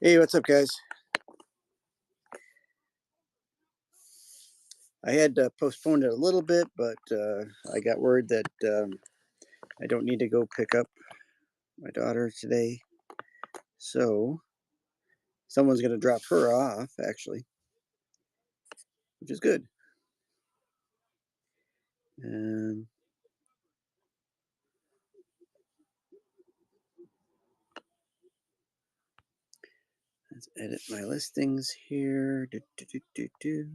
Hey, what's up, guys? I had postponed it a little bit, but I got word that I don't need to go pick up my daughter today. So someone's going to drop her off, actually, which is good. Um, let's edit my listings here. Do, do, do, do.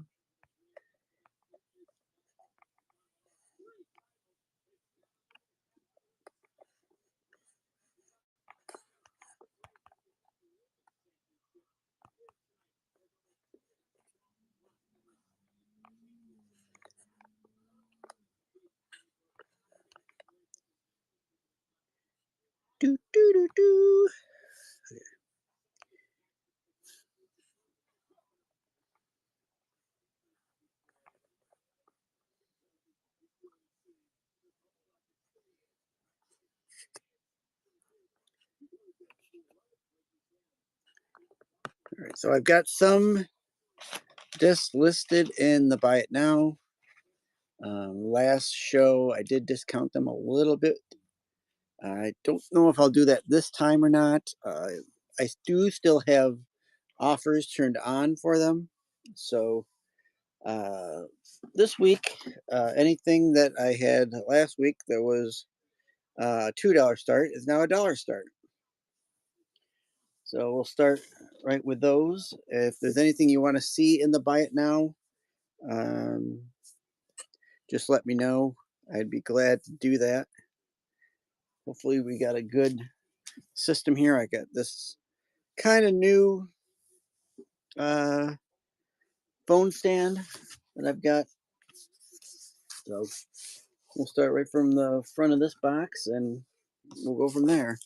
All right, so I've got some discs listed in the Buy It Now. Last show, I did discount them a little bit. I don't know if I'll do that this time or not. I do still have offers turned on for them. So uh, this week, anything that I had last week that was $2 start is now $1 start. So we'll start right with those. If there's anything you want to see in the Buy It Now, um, just let me know. I'd be glad to do that. Hopefully, we got a good system here. I got this kind of new uh, phone stand that I've got. So we'll start right from the front of this box and we'll go from there.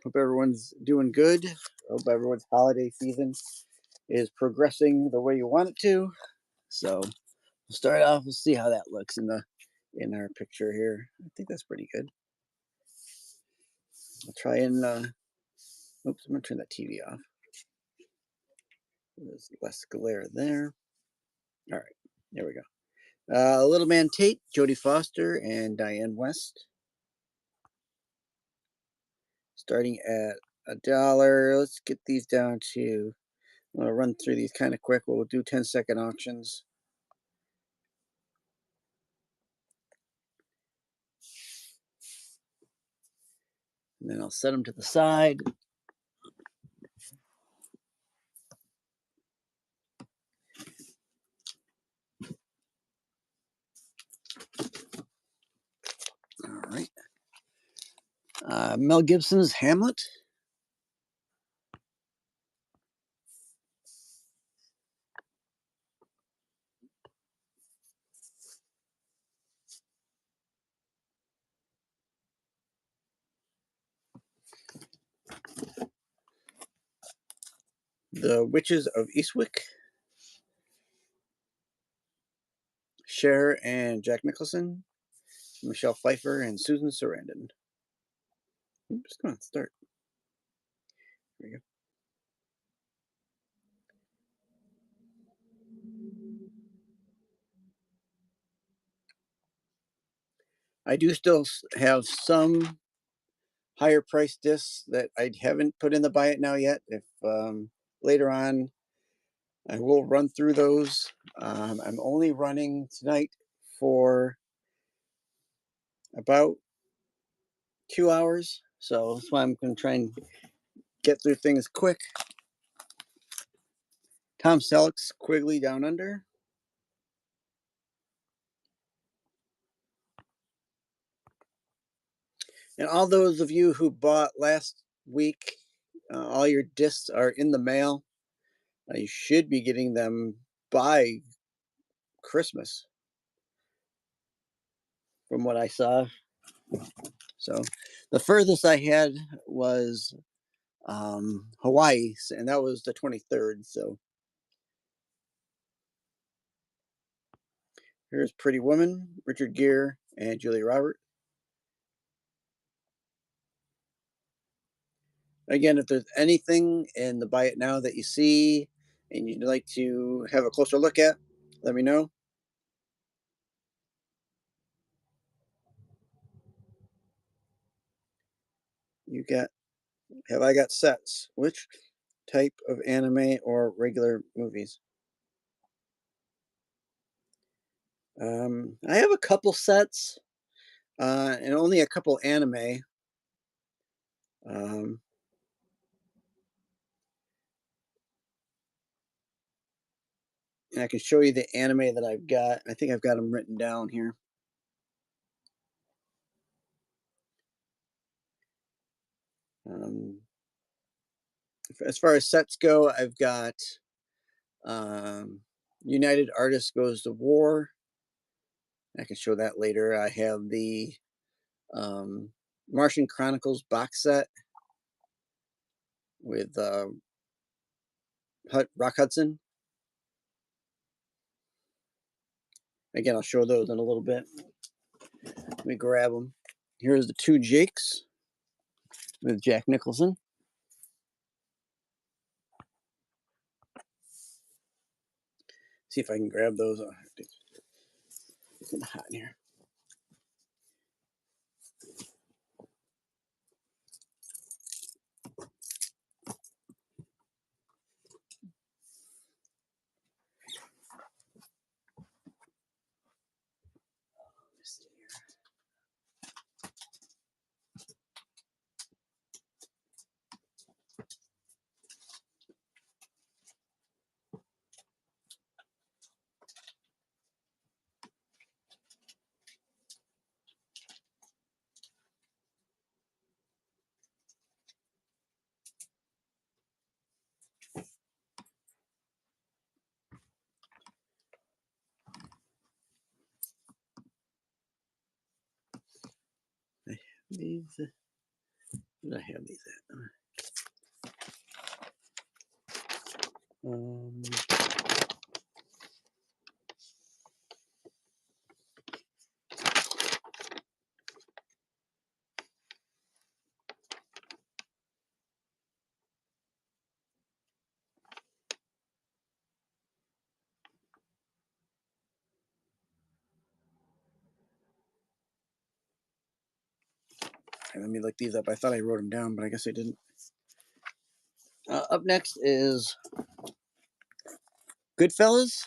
Hope everyone's doing good. Hope everyone's holiday season is progressing the way you want it to. So we'll start off. We'll see how that looks in our picture here. I think that's pretty good. I'll try and oops, I'm gonna turn that TV off. There's less glare there. All right, there we go. Little Man Tate, Jodie Foster, and Diane West. Starting at $1. Let's get these down to. I'm gonna run through these kind of quick. We'll do 10-second auctions. And then I'll set them to the side. All right. Mel Gibson's Hamlet. The Witches of Eastwick. Cher and Jack Nicholson. Michelle Pfeiffer and Susan Sarandon. I'm just going to start. There we go. I do still have some higher price discs that I haven't put in the Buy It Now yet. If later on, I will run through those. I'm only running tonight for about 2 hours, so that's why I'm going to try and get through things quick. Tom Selleck's Quigley Down Under. And all those of you who bought last week, all your discs are in the mail. You should be getting them by Christmas, from what I saw. So the furthest I had was Hawaii, and that was the 23rd. So here's Pretty Woman, Richard Gere, and Julia Roberts. Again, if there's anything in the Buy It Now that you see and you'd like to have a closer look at, let me know. You got, have I got sets? Which type of anime or regular movies? I have a couple sets, and only a couple anime. Um, and I can show you the anime that I've got. I think I've got them written down here. Um, as far as sets go, I've got um, United Artists Goes to War. I can show that later. I have the um, Martian Chronicles box set with Rock Hudson. Again, I'll show those in a little bit. Let me grab them. Here's the two Jakes with Jack Nicholson. See if I can grab those. It's getting hot in here. I have these. Where did I have these at? Let me look these up. I thought I wrote them down, but I guess I didn't. Up next is Goodfellas.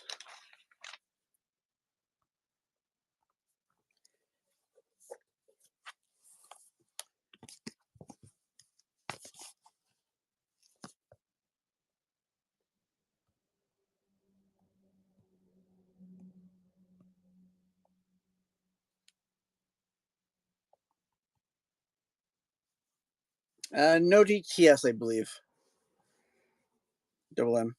No DTS, I believe. Double M.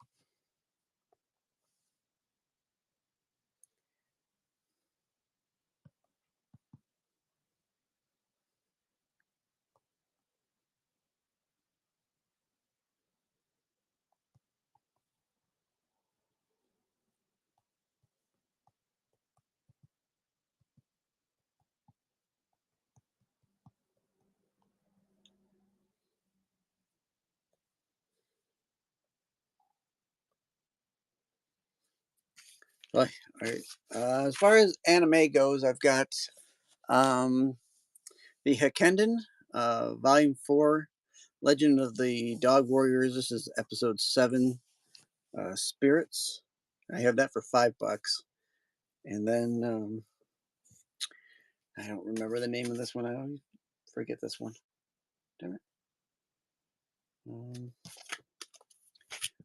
All right. As far as anime goes, I've got um, the Hakenden, Volume 4, Legend of the Dog Warriors. This is episode 7, Spirits. I have that for $5. And then I don't remember the name of this one. I always forget this one. Damn it.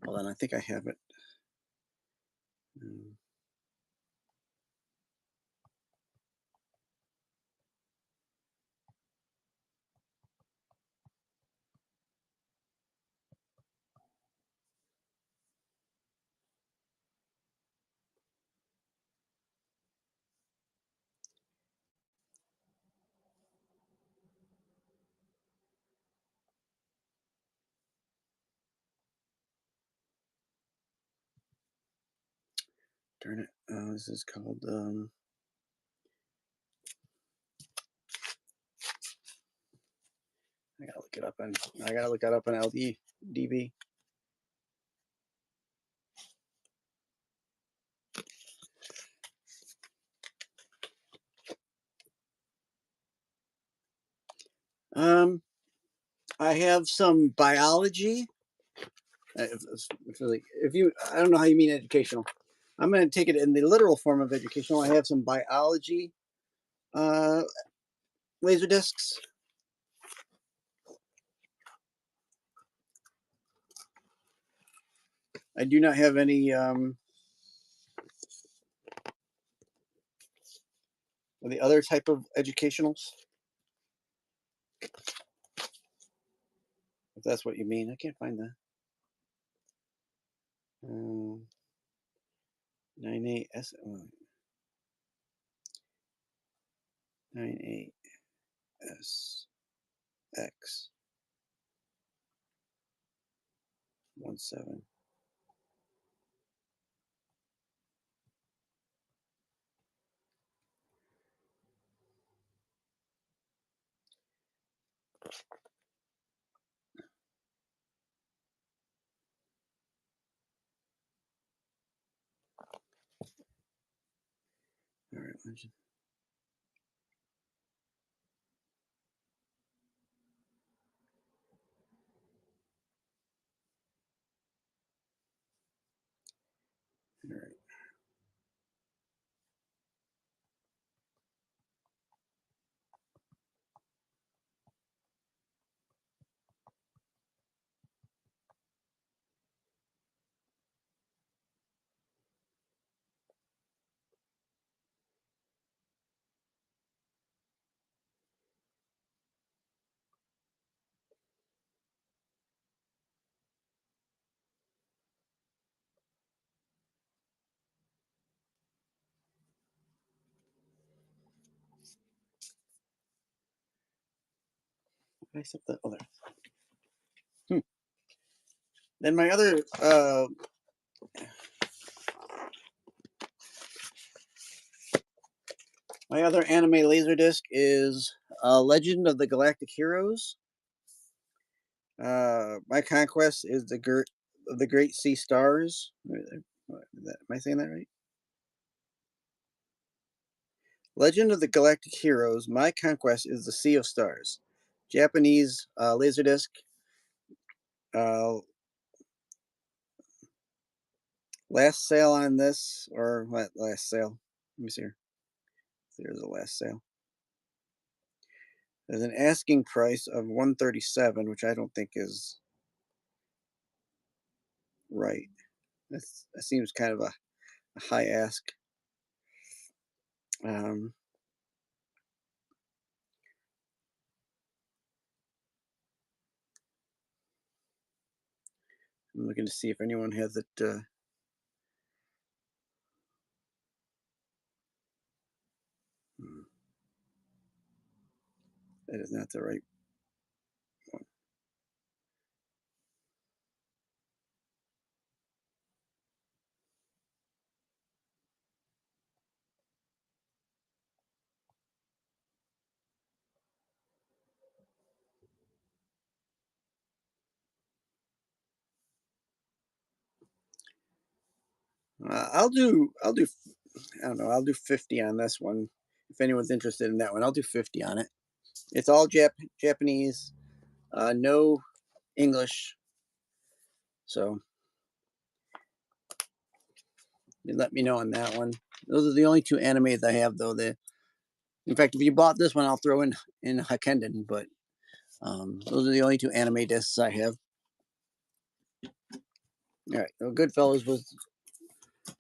Hold on, I think I have it. Um, darn it. This is called I gotta look it up on. I gotta look that up on LDB. I have some biology. If you, I don't know how you mean educational. I'm going to take it in the literal form of educational. I have some biology uh, laser discs. I do not have any the other type of educationals. If that's what you mean, I can't find that. 98S 98SX 17. All right, all right. I set the other. Then my other anime laser disc is Legend of the Galactic Heroes. My conquest is the Great Sea Stars. Am I saying that right? Legend of the Galactic Heroes. My conquest is the Sea of Stars. Japanese laserdisc. Uh, last sale on this, or what? Last sale? Let me see here. There's a last sale. There's an asking price of 137, which I don't think is right. That seems kind of a high ask. Um, I'm looking to see if anyone has it. That is not the right one. I'll do. I don't know. I'll do 50 on this one. If anyone's interested in that one, I'll do 50 on it. It's all Japanese, no English. So you let me know on that one. Those are the only two animes I have, though. In fact, if you bought this one, I'll throw in Hakenden. But those are the only two anime discs I have. All right. Well, Goodfellas was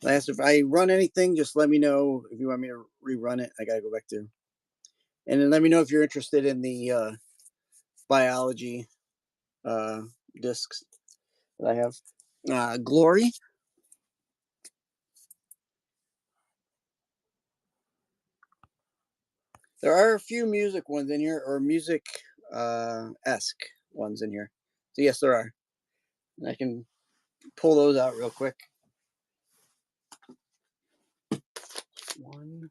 last. If I run anything, just let me know. If you want me to rerun it, I gotta go back to. And then let me know if you're interested in the biology discs that I have. Glory. There are a few music ones in here, or music esque ones in here. So yes, there are. And I can pull those out real quick. One.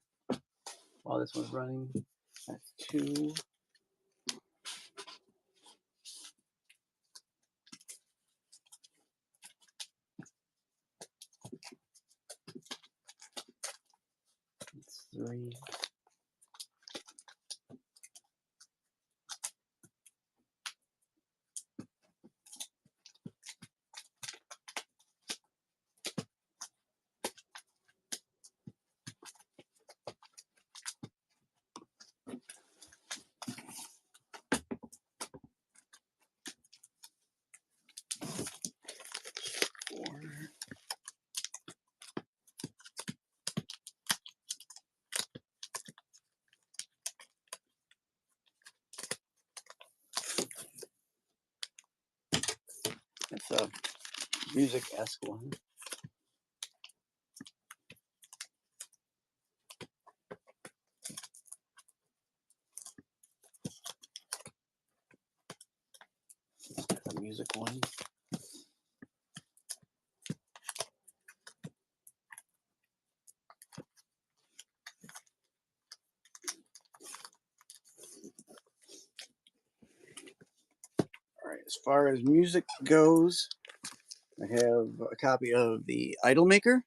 While this one's running, that's two. 3. That's a music-esque one. A music one. All right, as far as music goes, I have a copy of the Idol Maker.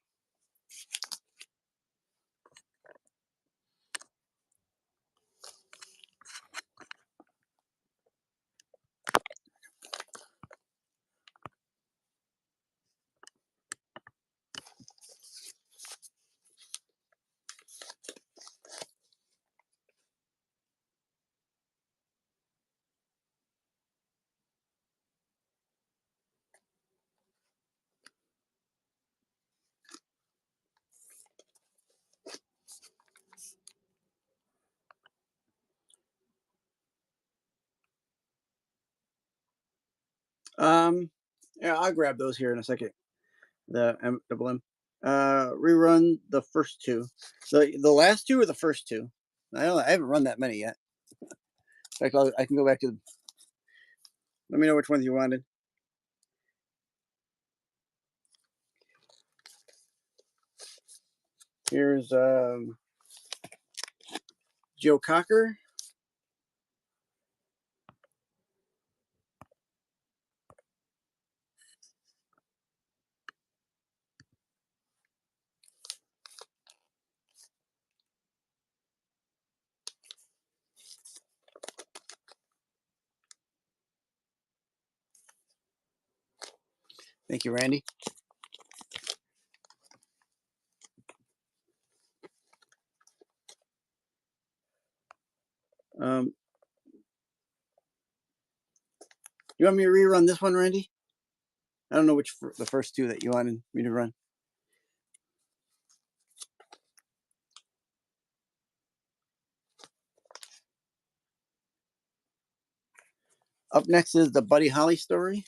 Yeah, I'll grab those here in a second. The double M. Rerun the first two. The last two or the first two? I haven't run that many yet. In fact, I can go back to. Let me know which ones you wanted. Here's Joe Cocker. Thank you, Randy. You want me to rerun this one, Randy? I don't know which the first two that you wanted me to run. Up next is the Buddy Holly story.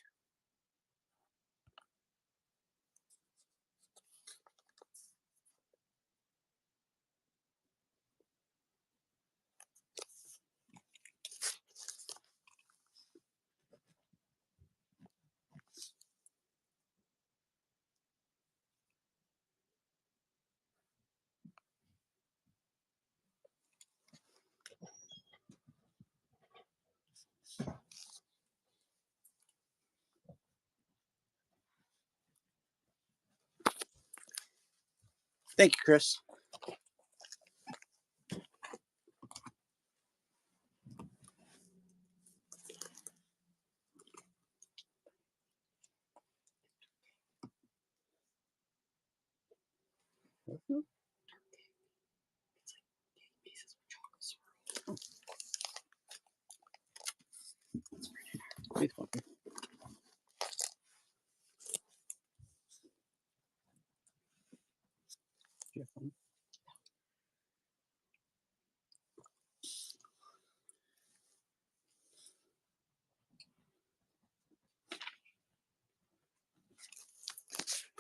Thank you, Chris.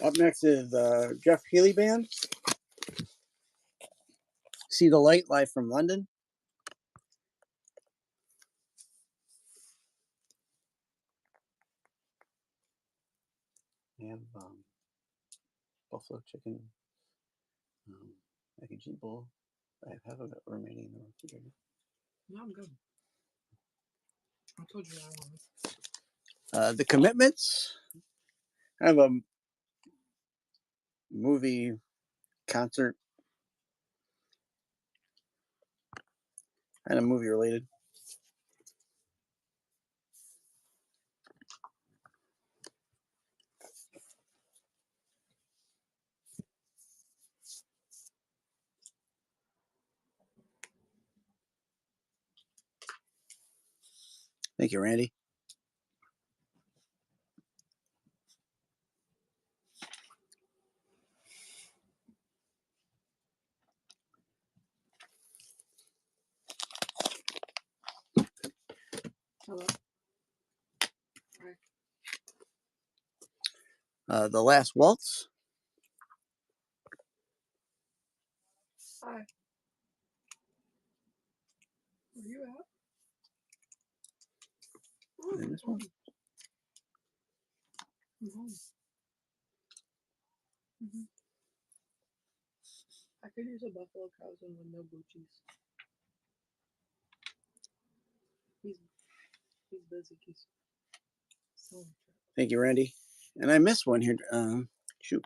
Up next is Jeff Healey Band. See the Light live from London. I have buffalo chicken, mac and cheese bowl. I have a bit remaining in the refrigerator. No, I'm good. I told you I wanted. The Commitments. I have a movie concert kind of movie related. Thank you, Randy. Hello. The Last Waltz. Hi. Where you at? Oh, And this one. I'm home. I could use a Buffalo Cousin with no blue cheese. He's busy. He's selling crap. Thank you, Randy. And I missed one here. Shoot.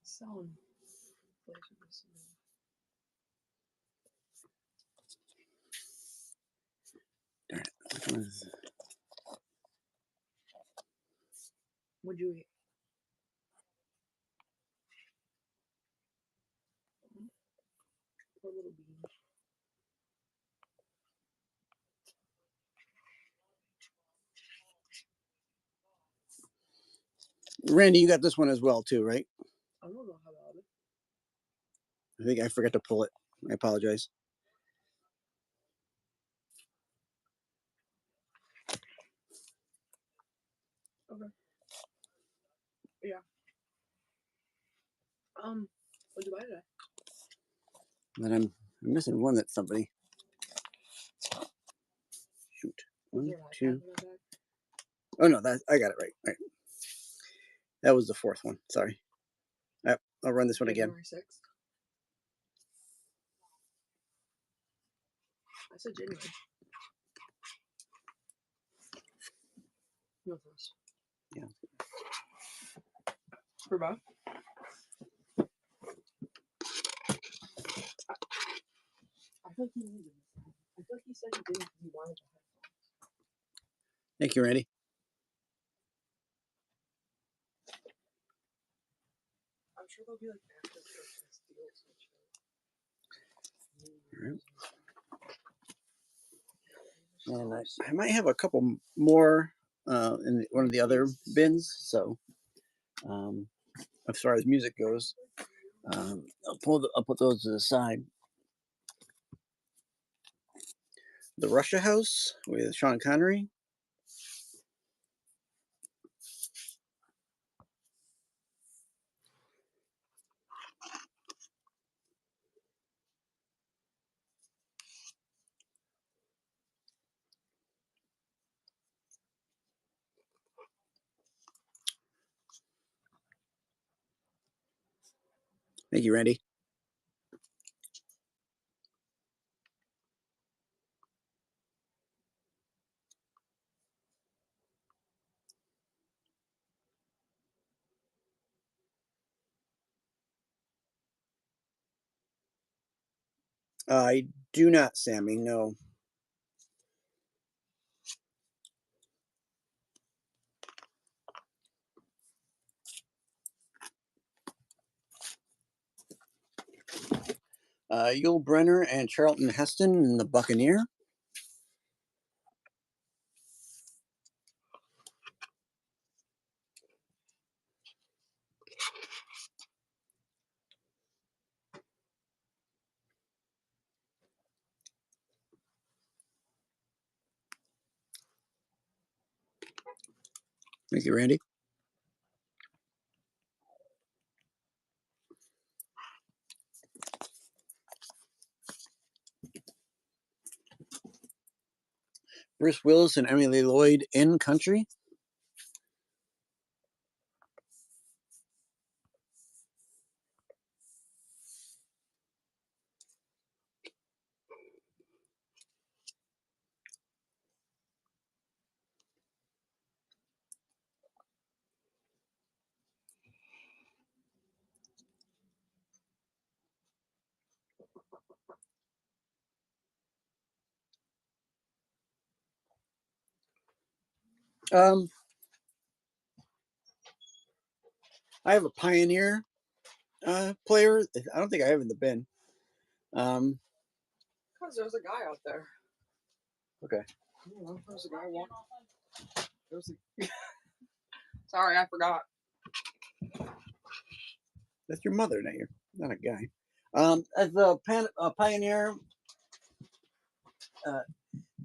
Selling Laserdisc. Darn it. Which one is it? What'd you eat? Poor little BiN. Randy, you got this one as well, too, right? I don't know how about it. I think I forgot to pull it. I apologize. Okay. Yeah. What'd you buy today? Then I'm missing one that somebody. Shoot. Was One, there an iPad two. in that bag? Oh no, that I got it right. All right. That was the fourth one. Sorry. I'll run this one again. January 6th. I said January. No thanks. Yeah. For Bob? I feel like he needed it. I feel like he said he didn't because he wanted to have it. Thank you, Randy. I'm sure there'll be like after Christmas deals and shit. All right. And I might have a couple more in one of the other bins. So, as far as music goes, I'll put those to the side. The Russia House with Sean Connery. Thank you, Randy. I do not, Sammy. No. Yul Brenner and Charlton Heston in The Buccaneer. Thank you, Randy. Bruce Willis and Emily Lloyd in Country. I have a Pioneer player. I don't think I have in the bin. Because there's a guy out there. Okay. There's a guy walking. Sorry, I forgot. That's your mother, not a guy. As a Pioneer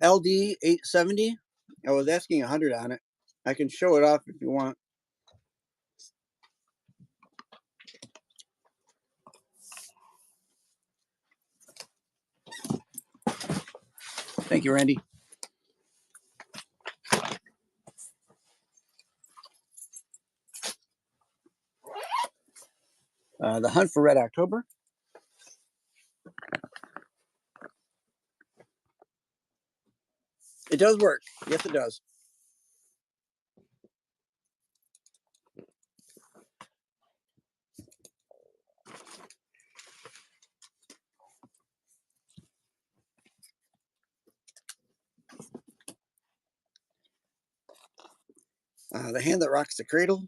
LD 870, I was asking 100 on it. I can show it off if you want. Thank you, Randy. The Hunt for Red October. It does work. Yes, it does. The Hand That Rocks the Cradle.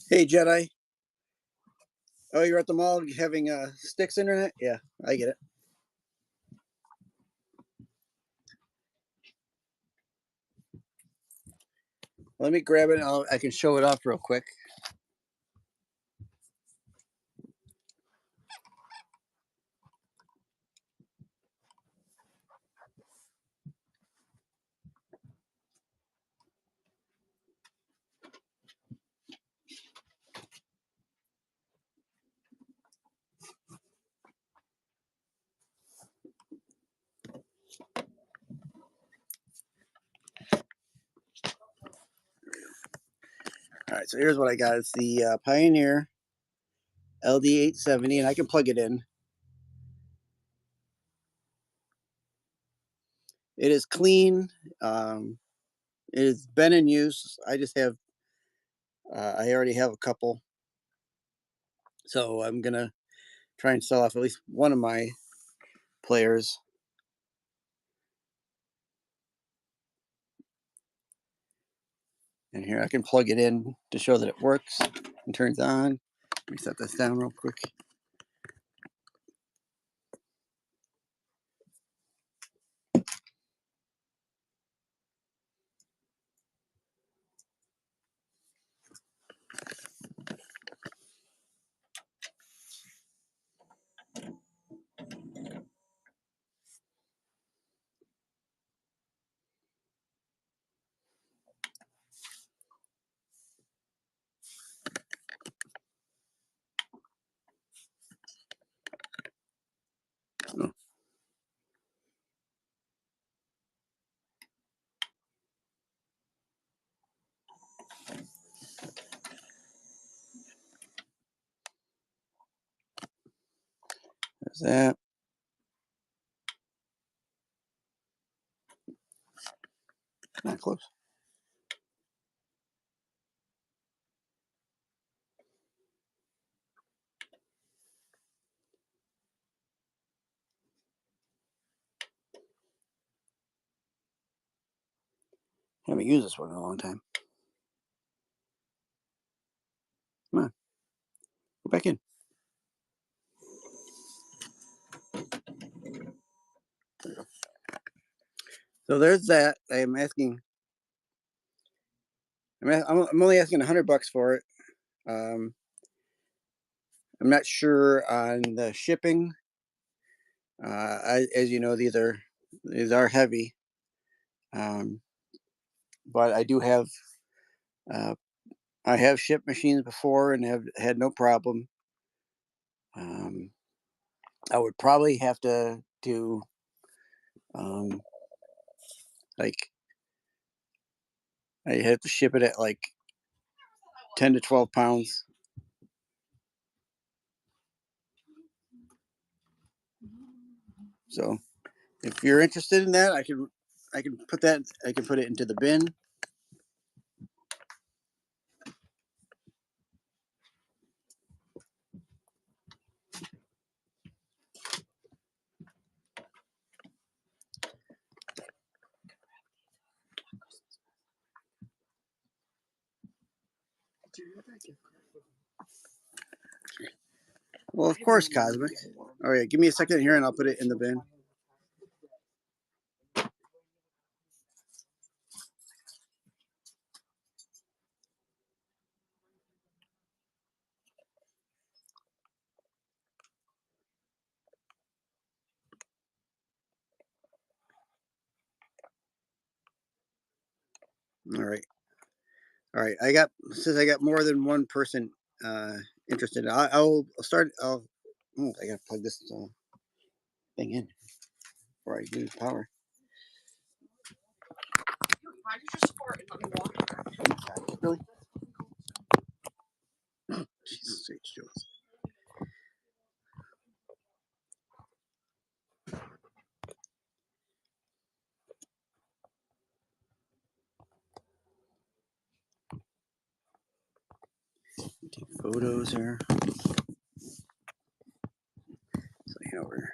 Hey, Jedi. Oh, you're at the mall having Sticks internet? Yeah, I get it. Let me grab it. I can show it off real quick. All right, so here's what I got. It's the Pioneer LD 870, and I can plug it in. It is clean. It has been in use. I just have, I already have a couple. So I'm going to try and sell off at least one of my players. And here I can plug it in to show that it works and turns on. Let me set this down real quick. Oh. There's that. Not close. Haven't used this one in a long time. Come on. Go back in. There go. So there's that. I'm asking. I'm only asking $100 for it. I'm not sure on the shipping. As you know, these are heavy. But I do have. I have shipped machines before and have had no problem. I would probably have to do like I have to ship it at like 10 to 12 pounds. So if you're interested in that, I can put it into the bin. Well, of course, Cosmic. All right, give me a second here and I'll put it in the bin. All right. All right. Since I got more than one person interested, I'll start. I got to plug this thing in before I lose power. Why did you sport and let me walk? Really? Jesus H. Jones. Take photos here. So we're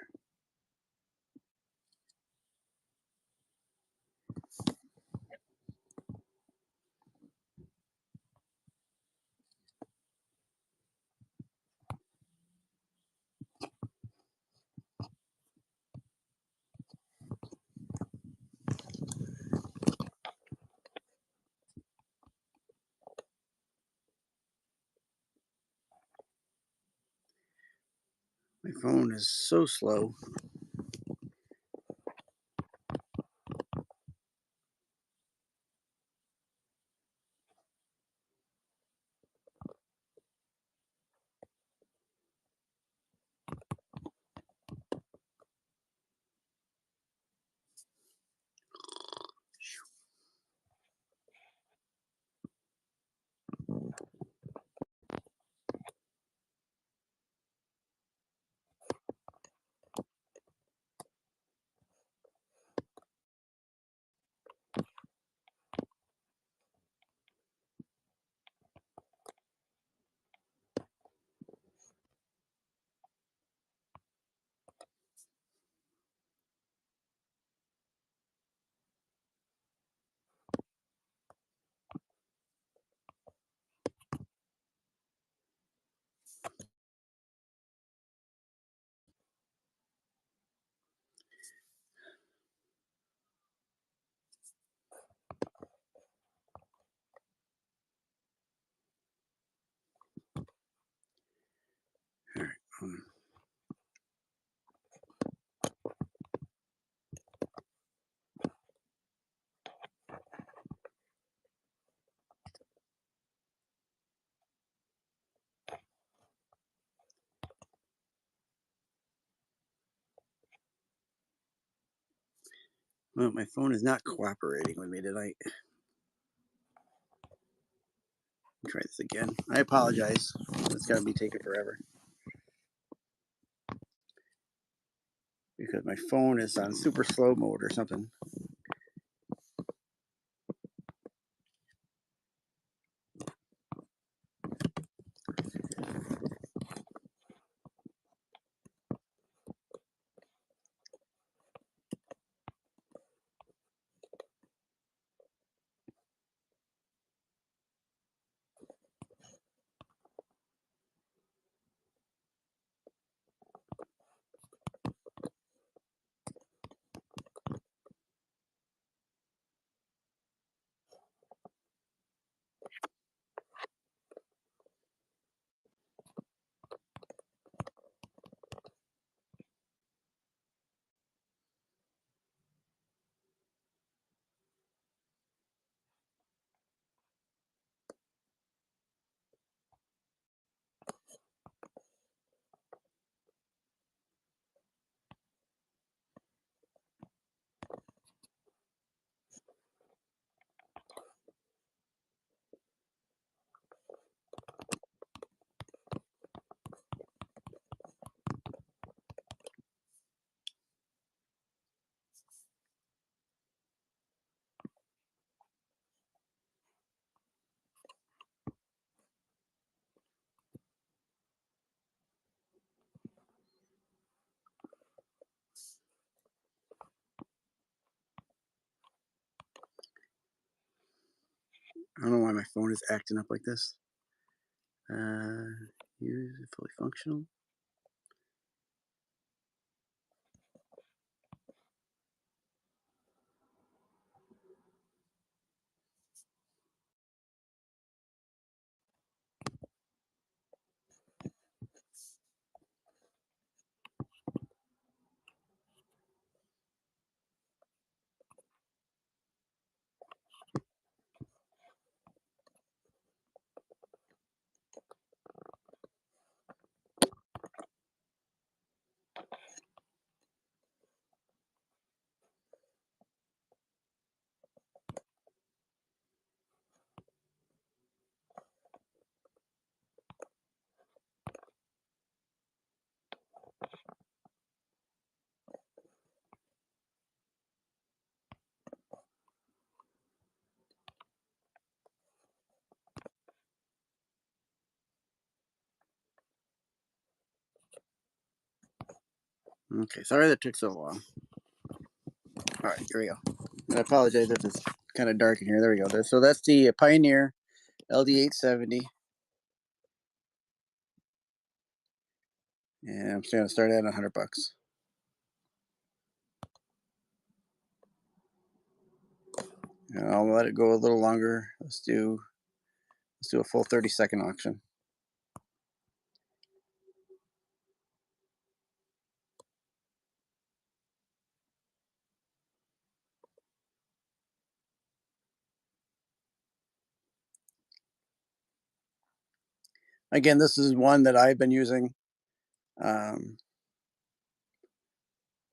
my phone is so slow. All right. Well, my phone is not cooperating with me tonight. Try this again. I apologize. It's got to be taking forever because my phone is on super slow mode or something. I don't know why my phone is acting up like this. Use fully functional. Okay, sorry that took so long. All right, here we go. I apologize if it's kind of dark in here. There we go. So that's the Pioneer LD870. And I'm going to start at $100. And I'll let it go a little longer. Let's do a full 30-second auction. Again, this is one that I've been using um,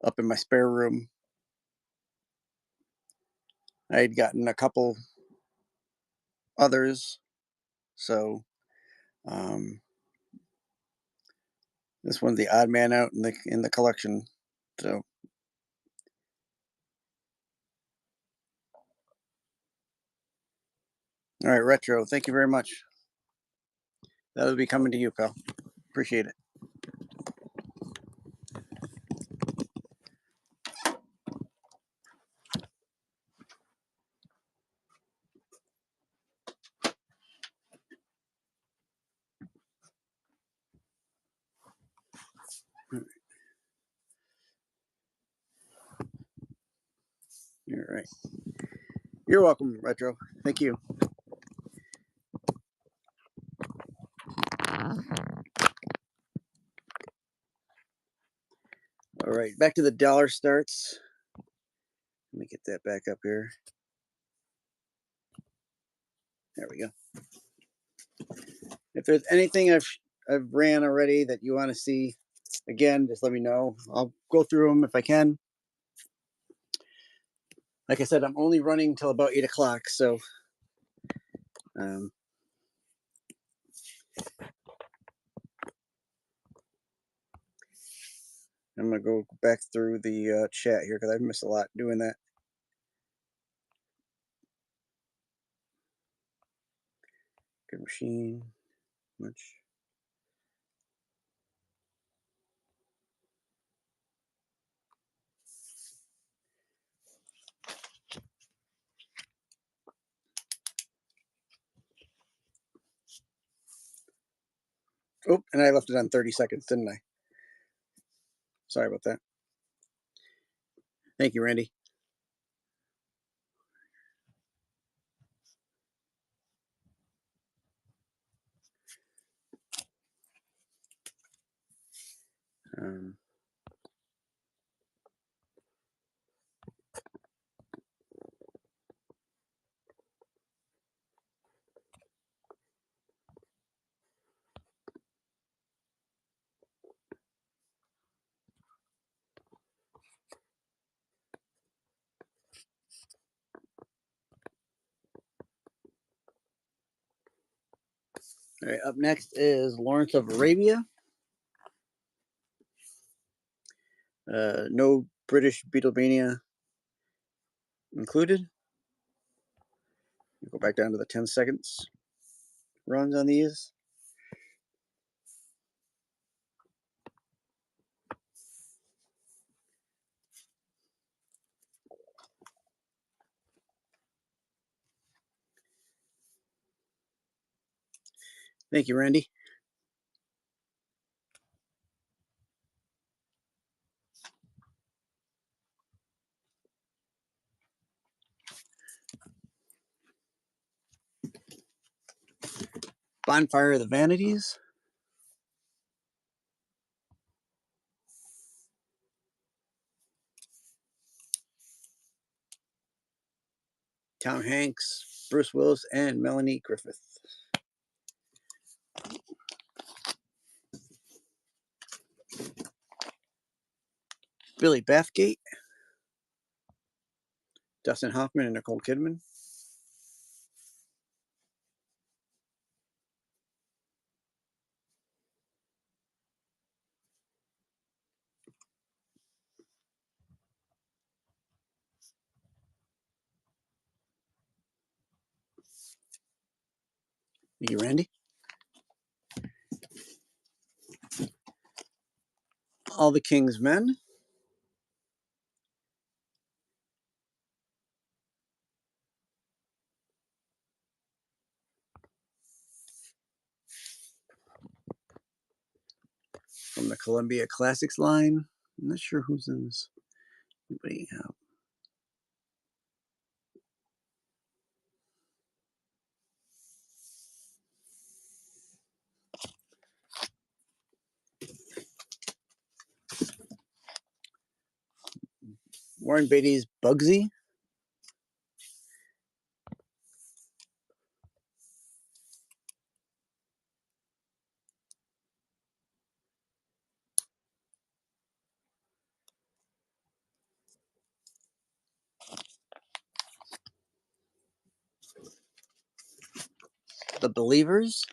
up in my spare room. I had gotten a couple others, so this one's the odd man out in the collection. So, all right, Retro. Thank you very much. That'll be coming to you, pal. Appreciate it. All right. You're welcome, Retro. Thank you. All right, back to the dollar starts. Let me get that back up here. There we go. If there's anything I've ran already that you want to see, again, just let me know. I'll go through them if I can. Like I said, I'm only running till about 8 o'clock, so I'm gonna go back through the chat here because I've missed a lot doing that. Good machine, much. Oh, and I left it on 30 seconds, didn't I? Sorry about that. Thank you, Randy. Um, all right, up next is Lawrence of Arabia. No British Beatlemania included. Go back down to the 10 seconds runs on these. Thank you, Randy. Bonfire of the Vanities. Tom Hanks, Bruce Willis, and Melanie Griffith. Billy Bathgate, Dustin Hoffman, and Nicole Kidman. Thank you, Randy. All the King's Men. From the Columbia Classics line. I'm not sure who's in this. Anybody have? Warren Beatty's Bugsy. The Believers.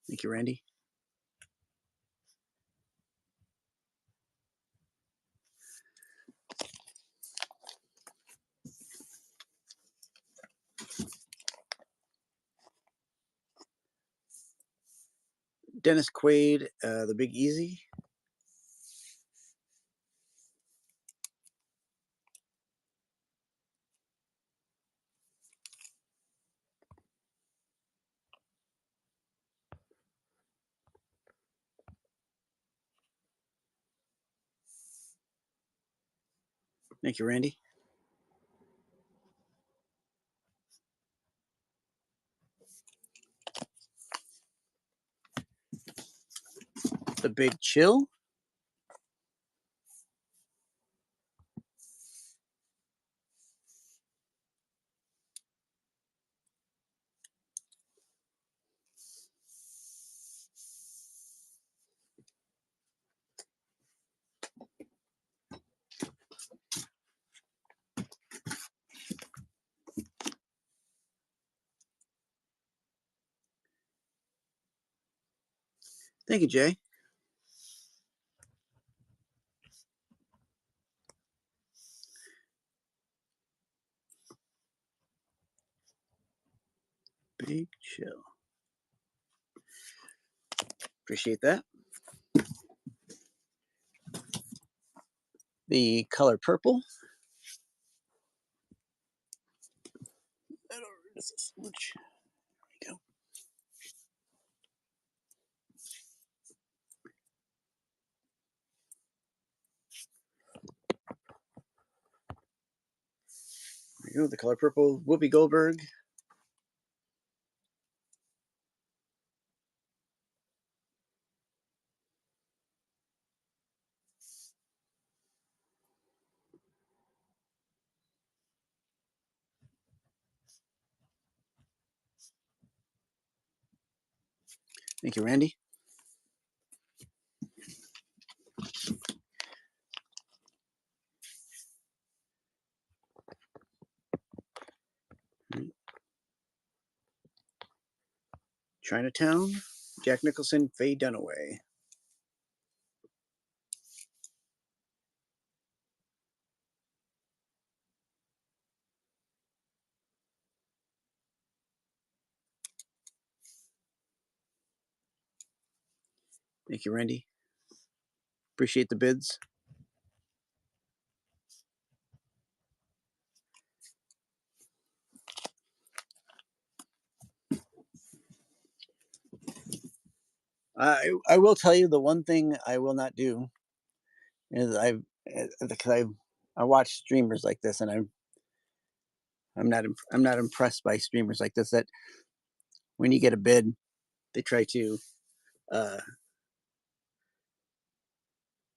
Thank you, Randy. Dennis Quaid, The Big Easy. Thank you, Randy. The Big Chill. Thank you, Jay. Big Chill. Appreciate that. The Color Purple. This is much. There we go. There you go. The Color Purple. Whoopi Goldberg. Thank you, Randy. Chinatown. Jack Nicholson, Faye Dunaway. Thank you, Randy. Appreciate the bids. I will tell you the one thing I will not do is because I watch streamers like this, and I'm not impressed by streamers like this. That when you get a bid, they try to uh,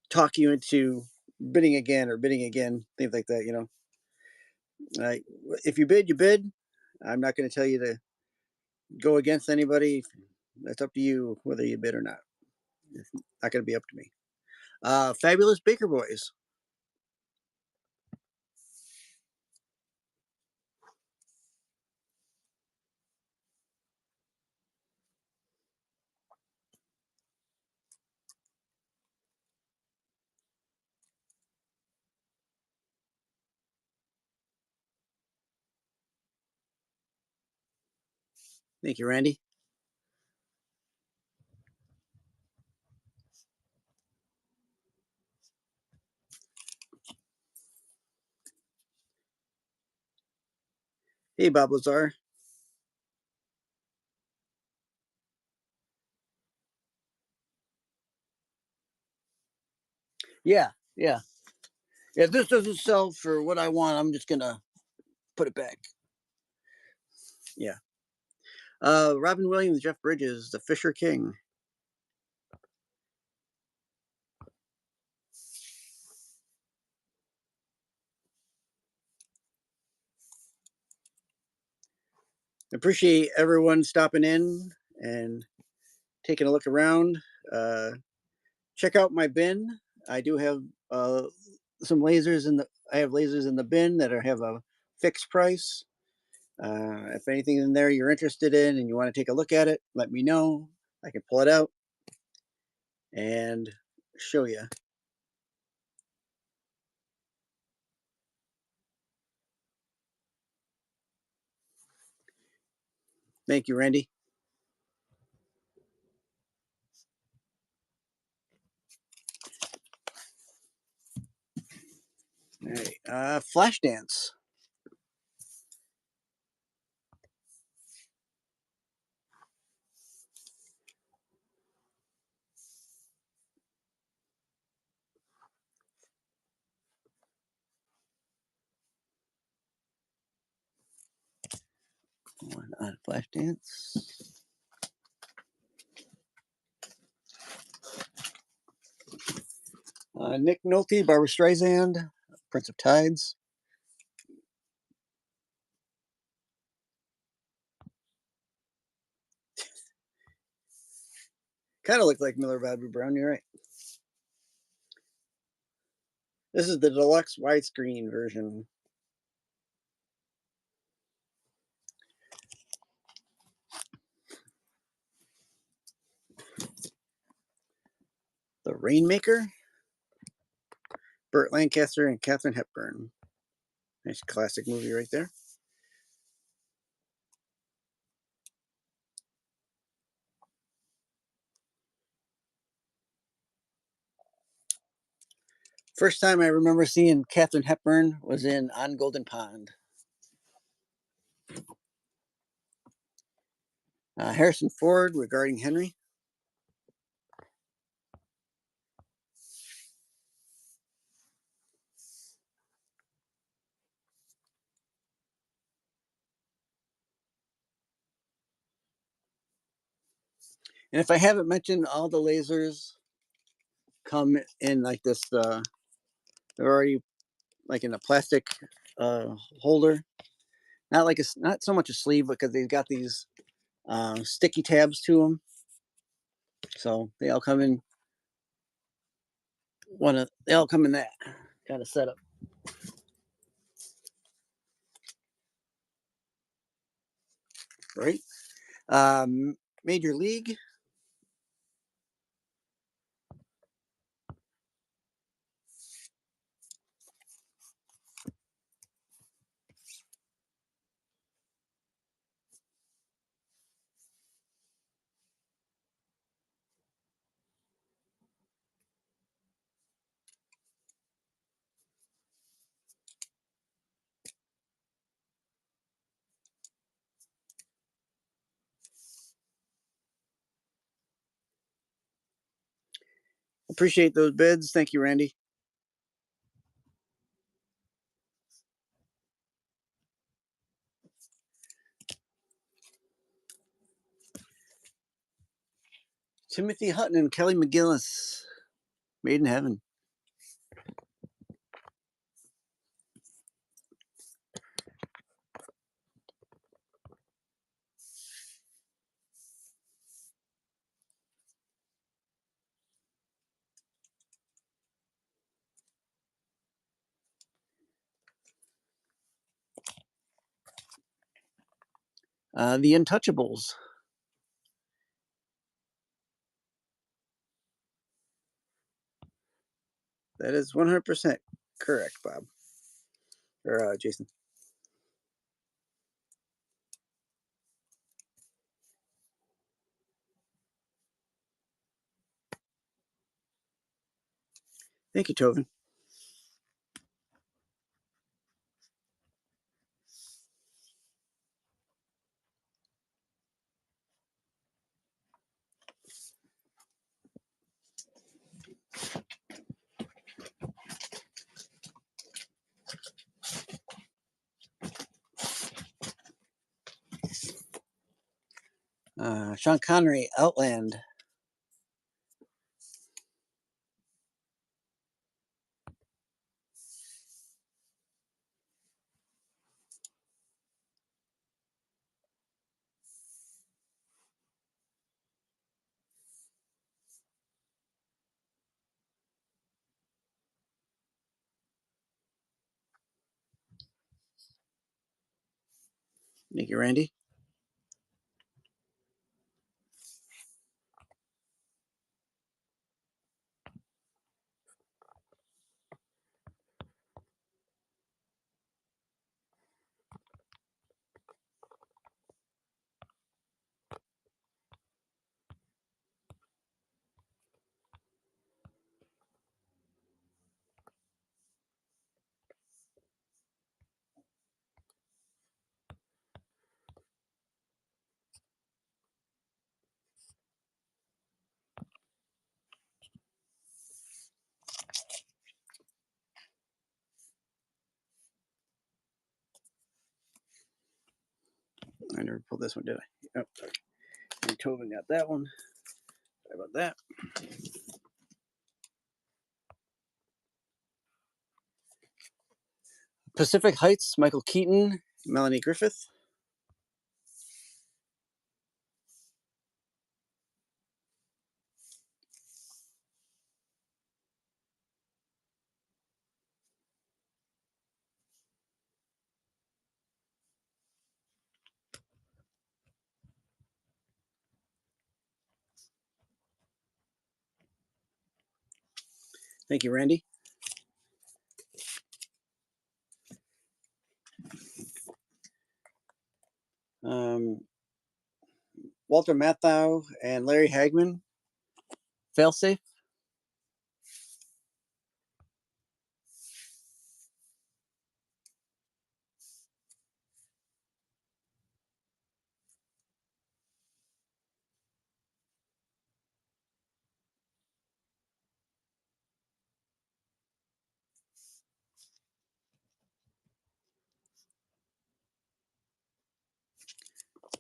talk you into bidding again or bidding again, things like that. Uh, if you bid, you bid. I'm not going to tell you to go against anybody. That's up to you whether you bid or not. It's not going to be up to me. Fabulous Baker Boys. Thank you, Randy. Hey, Bob Lazar. Yeah, yeah. If this doesn't sell for what I want, I'm just gonna put it back. Yeah. Robin Williams, Jeff Bridges, The Fisher King. Appreciate everyone stopping in and taking a look around. Uh, check out my bin. I do have some lasers in the. I have lasers in the bin that have a fixed price. If anything in there you're interested in and you want to take a look at it, let me know. I can pull it out and show you. Thank you, Randy. All right. Flashdance. One on Flashdance. Nick Nolte, Barbara Streisand, Prince of Tides. Kind of looked like Miller Bobby Brown. You're right. This is the deluxe widescreen version. The Rainmaker. Burt Lancaster and Katharine Hepburn. Nice classic movie right there. First time I remember seeing Katharine Hepburn was in On Golden Pond. Harrison Ford regarding Henry. And if I haven't mentioned, all the lasers come in like this. They're already like in a plastic holder. Not so much a sleeve because they've got these sticky tabs to them. So they all come in they all come in that kind of setup. Right? Major League. Appreciate those bids. Thank you, Randy. Timothy Hutton and Kelly McGillis, Made in Heaven. The Untouchables. That is 100% correct, Bob. Or Jason. Thank you, Tovin. Sean Connery, Outland. Thank you, Randy. I never pulled this one, did I? Oh, and Tovin got that one. Sorry about that. Pacific Heights, Michael Keaton, Melanie Griffith. Thank you, Randy. Walter Matthau and Larry Hagman, Failsafe.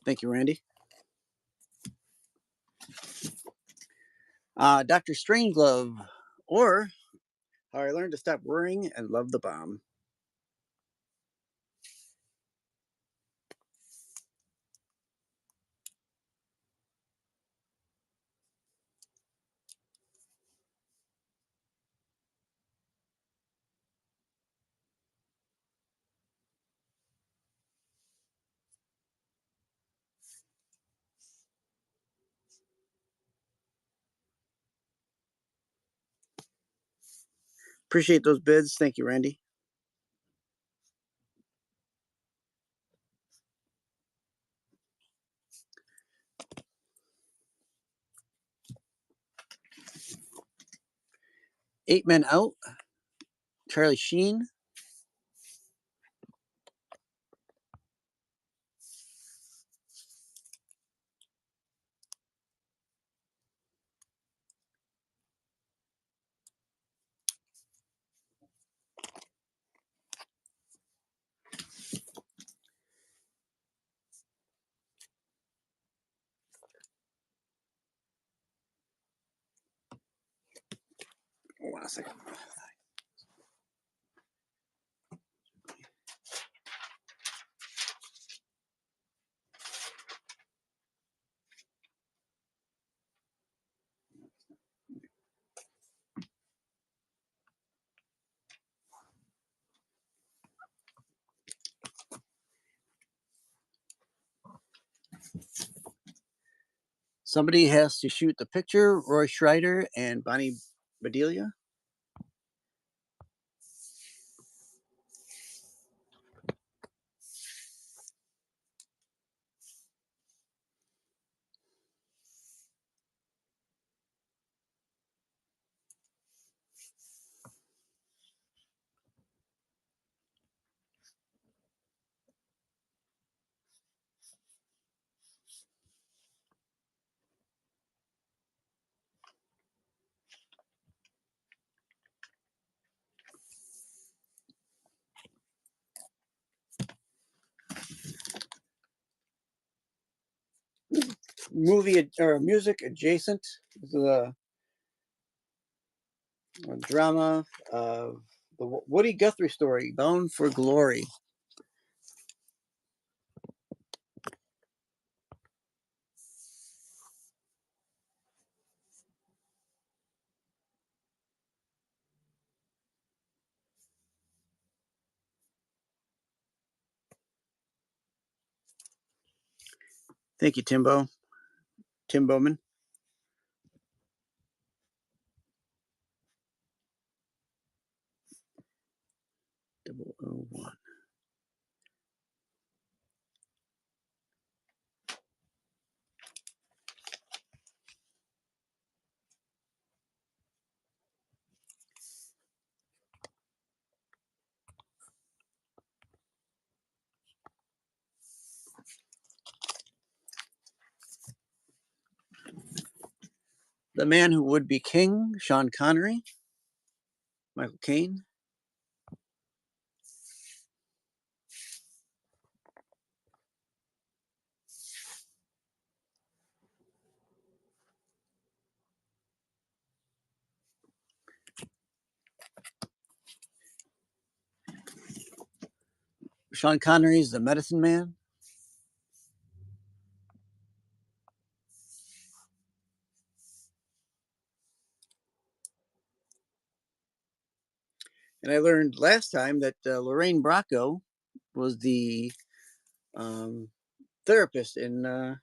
Thank you, Randy. Dr. Strangelove, or How I Learned to Stop Worrying and Love the Bomb. Appreciate those bids. Thank you, Randy. Eight Men Out, Charlie Sheen. a second. Somebody has to shoot the picture, Roy Schreider and Bonnie Bedelia. Movie or music adjacent. This is a drama of the Woody Guthrie story, Bound for Glory. Thank you, Tim Bowman. Double 001. The Man Who Would Be King, Sean Connery, Michael Caine. Sean Connery's The Medicine Man. And I learned last time that Lorraine Bracco was the therapist in The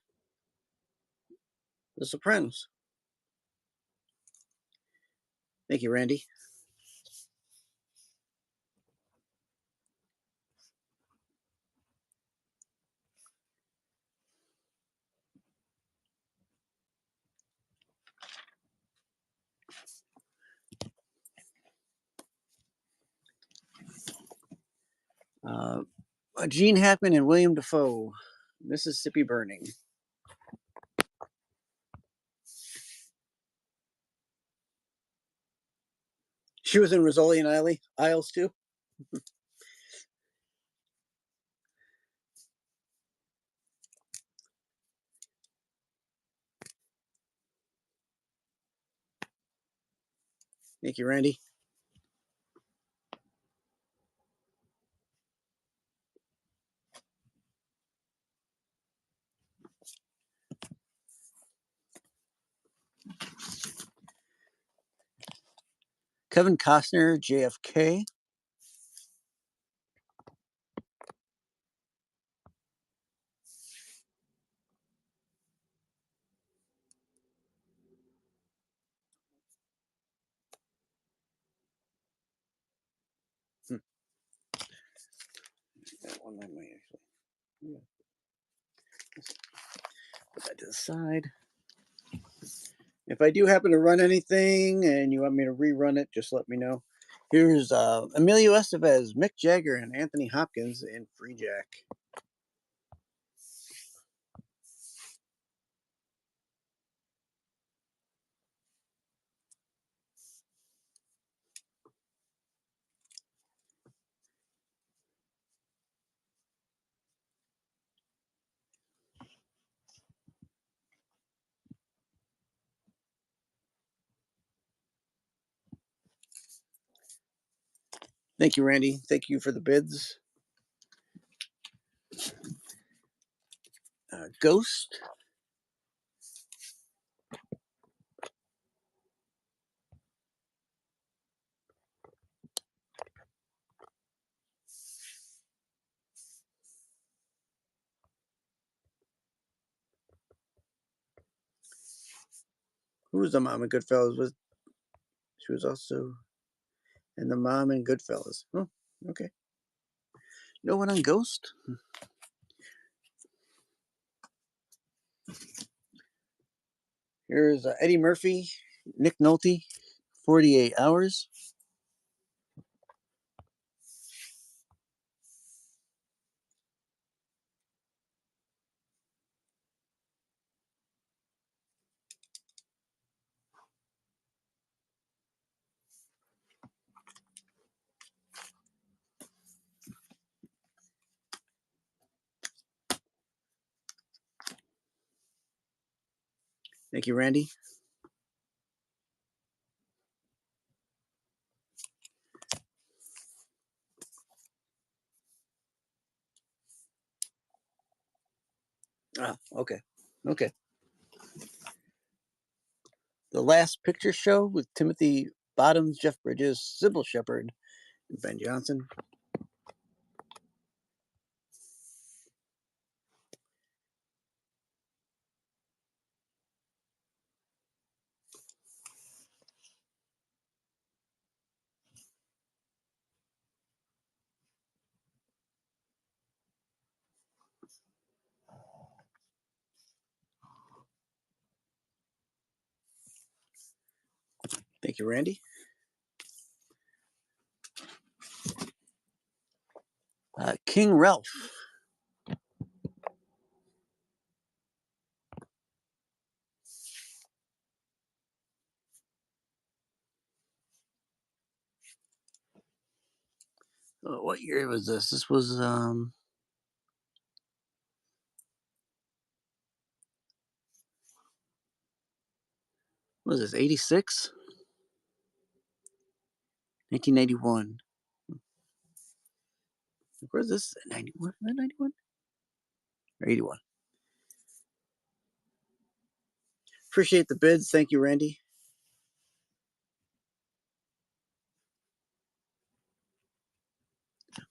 Sopranos. Thank you, Randy. Gene Hackman and William Dafoe, Mississippi Burning. She was in Rizzoli and Isles too. Thank you, Randy. Kevin Costner, JFK. That one I might actually. Yeah. Put that to the side. If I do happen to run anything and you want me to rerun it, just let me know. Here's Emilio Estevez, Mick Jagger, and Anthony Hopkins in Free Jack. Thank you, Randy. Thank you for the bids. Ghost. Who was the mom in Goodfellas? She was also in the mom in Goodfellas. Oh, okay. No one on Ghost? Here's Eddie Murphy, Nick Nolte, 48 Hours. Thank you, Randy. Ah, okay. Okay. The Last Picture Show with Timothy Bottoms, Jeff Bridges, Sybil Shepherd, and Ben Johnson. Thank you, Randy. King Ralph. What year was this? This was what was this, 86? 1991. Where's this? 91? Is that 91? Or 81? Appreciate the bids. Thank you, Randy.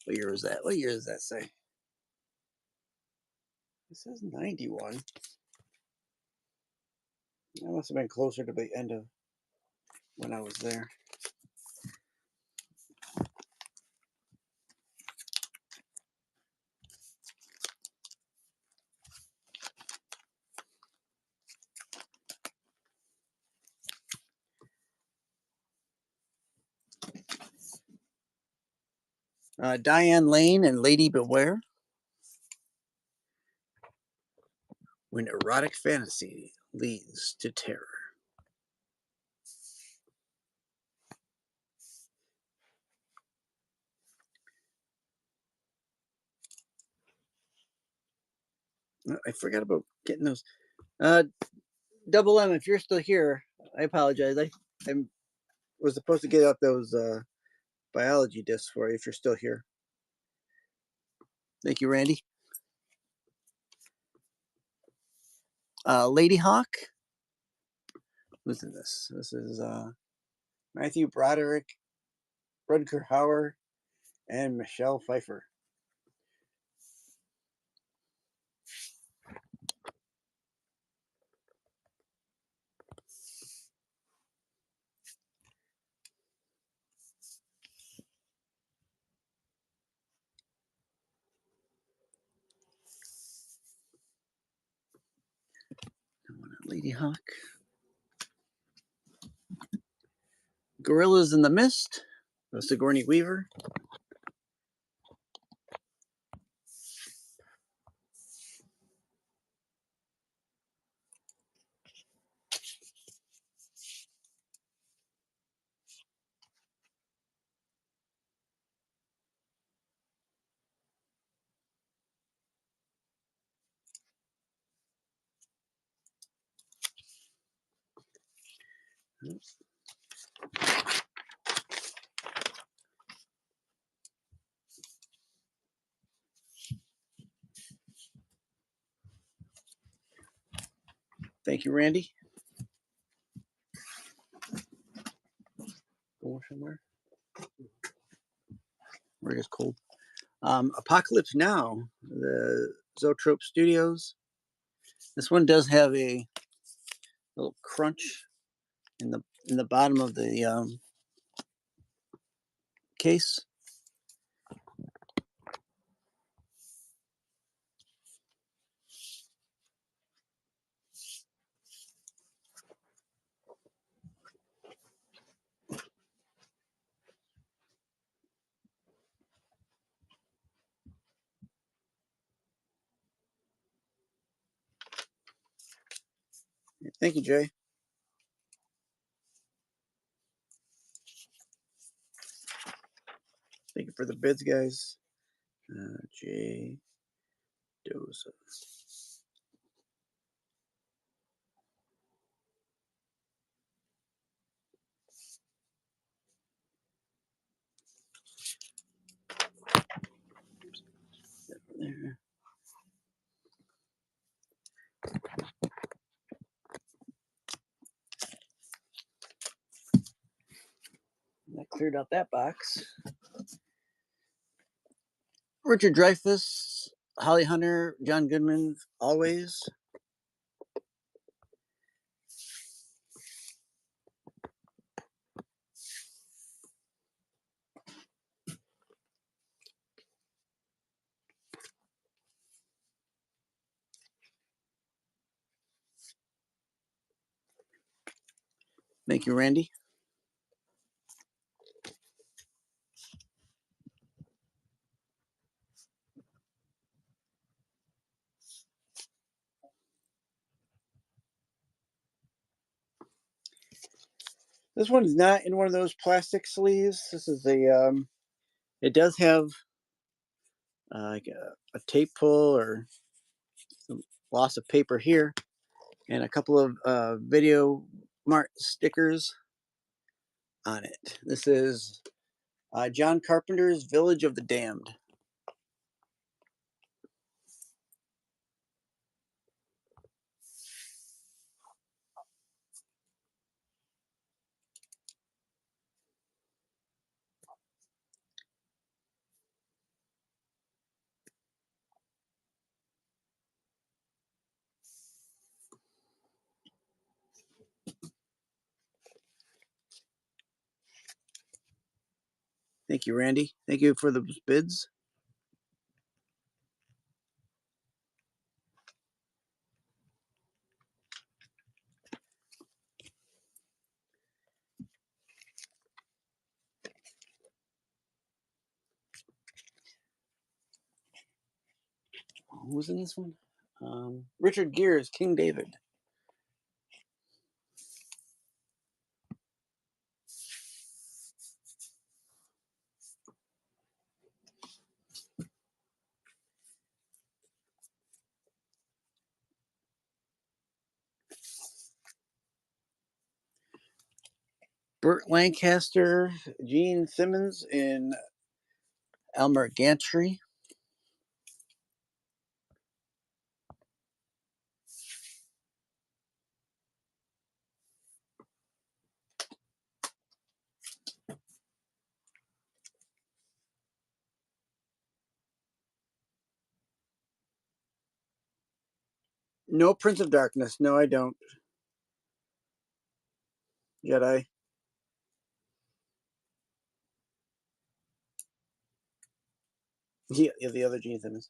What year was that? What year does that say? It says 91. That must have been closer to the end of when I was there. Diane Lane and Lady Beware. When erotic fantasy leads to terror. I forgot about getting those. Double M, if you're still here, I apologize. I was supposed to get out those biology discs for you if you're still here. Thank you, Randy. Lady Hawk. Who's in this? This is Matthew Broderick, Rutger Hauer, and Michelle Pfeiffer. Lady Hawk. Gorillas in the Mist. Sigourney Weaver. Thank you, Randy. Go somewhere. Where it's cold. Apocalypse Now, the Zoetrope Studios. This one does have a little crunch in the bottom of the case. Thank you, Jay. Thank you for the bids, guys. Jay Doza. There. That cleared out that box. Richard Dreyfuss, Holly Hunter, John Goodman, always. Thank you, Randy. This one is not in one of those plastic sleeves. This is a, it does have like a tape pull or some loss of paper here, and a couple of video mart stickers on it. This is John Carpenter's Village of the Damned. Thank you, Randy. Thank you for the bids. Who was in this one? Richard Gere's King David. Burt Lancaster, Gene Simmons, and Elmer Gantry. No Prince of Darkness. No, I don't. Jedi. Yeah, the other Gene Simmons.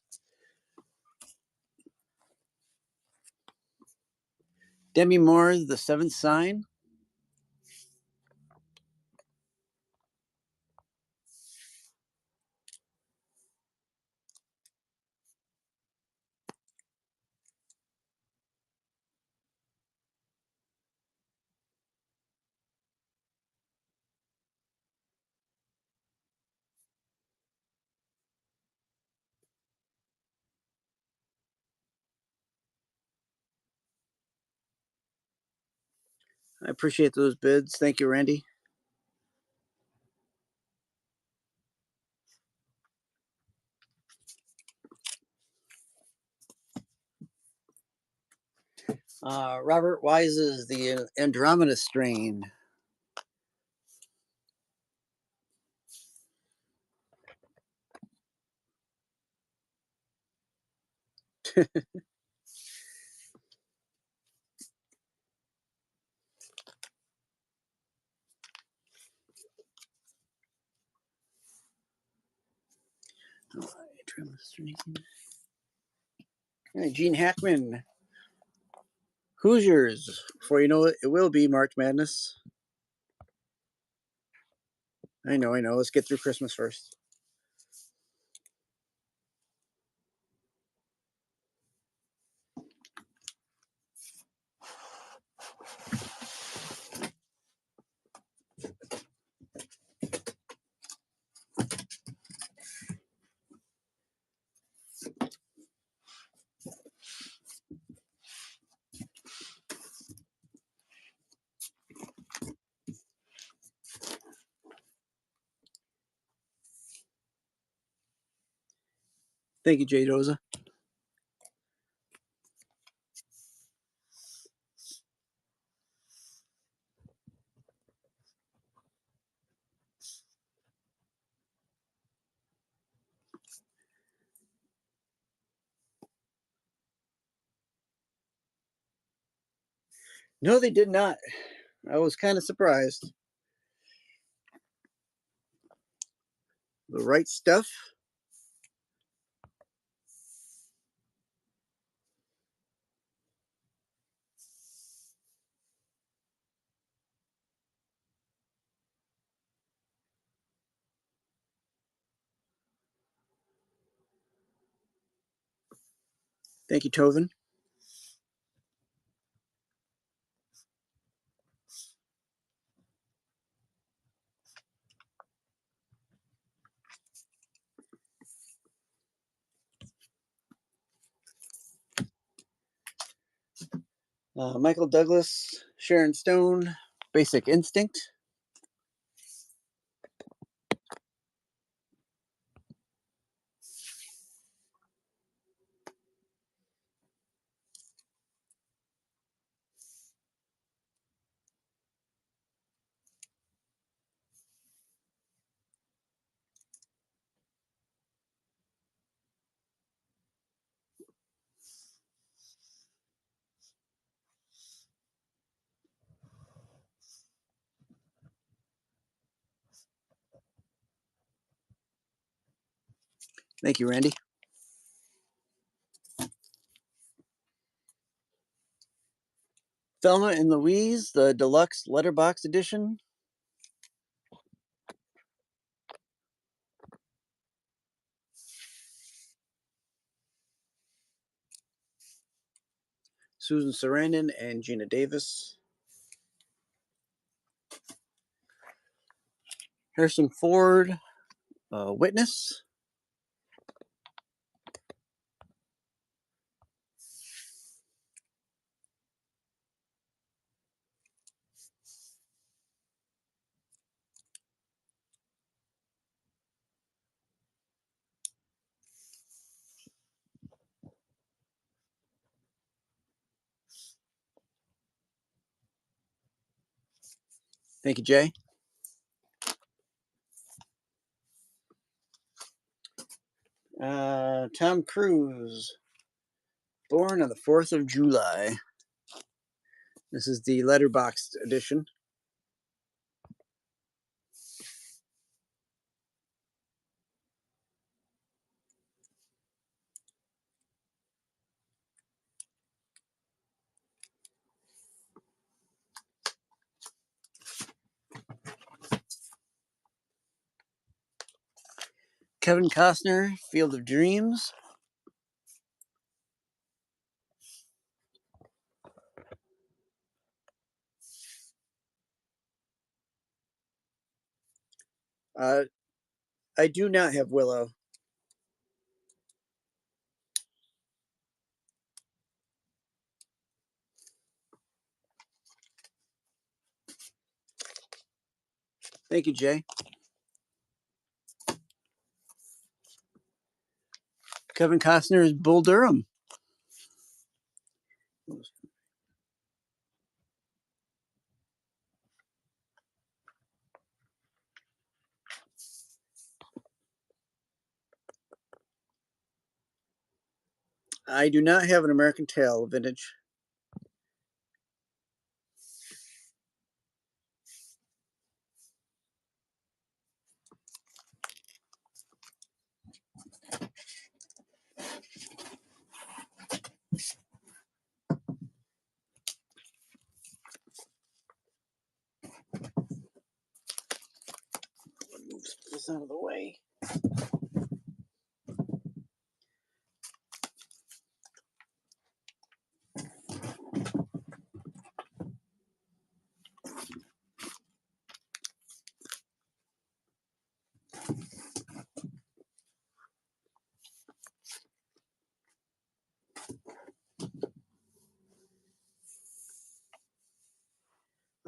Demi Moore's The Seventh Sign. I appreciate those bids. Thank you, Randy. Robert Wise's The Andromeda Strain. Andromeda Strain. All right, Gene Hackman. Hoosiers. Before you know it, it will be March Madness. I know. Let's get through Christmas first. Thank you, Jay Doza. No, they did not. I was kind of surprised. The Right Stuff. Thank you, Tovin. Michael Douglas, Sharon Stone, Basic Instinct. Thank you, Randy. Thelma and Louise, the deluxe letterbox edition. Susan Sarandon and Gina Davis. Harrison Ford, Witness. Thank you, Jay. Tom Cruise, Born on the 4th of July. This is the letterboxed edition. Kevin Costner, Field of Dreams. I do not have Willow. Thank you, Jay. Kevin Costner is Bull Durham. I do not have an American Tail vintage. Move this out of the way.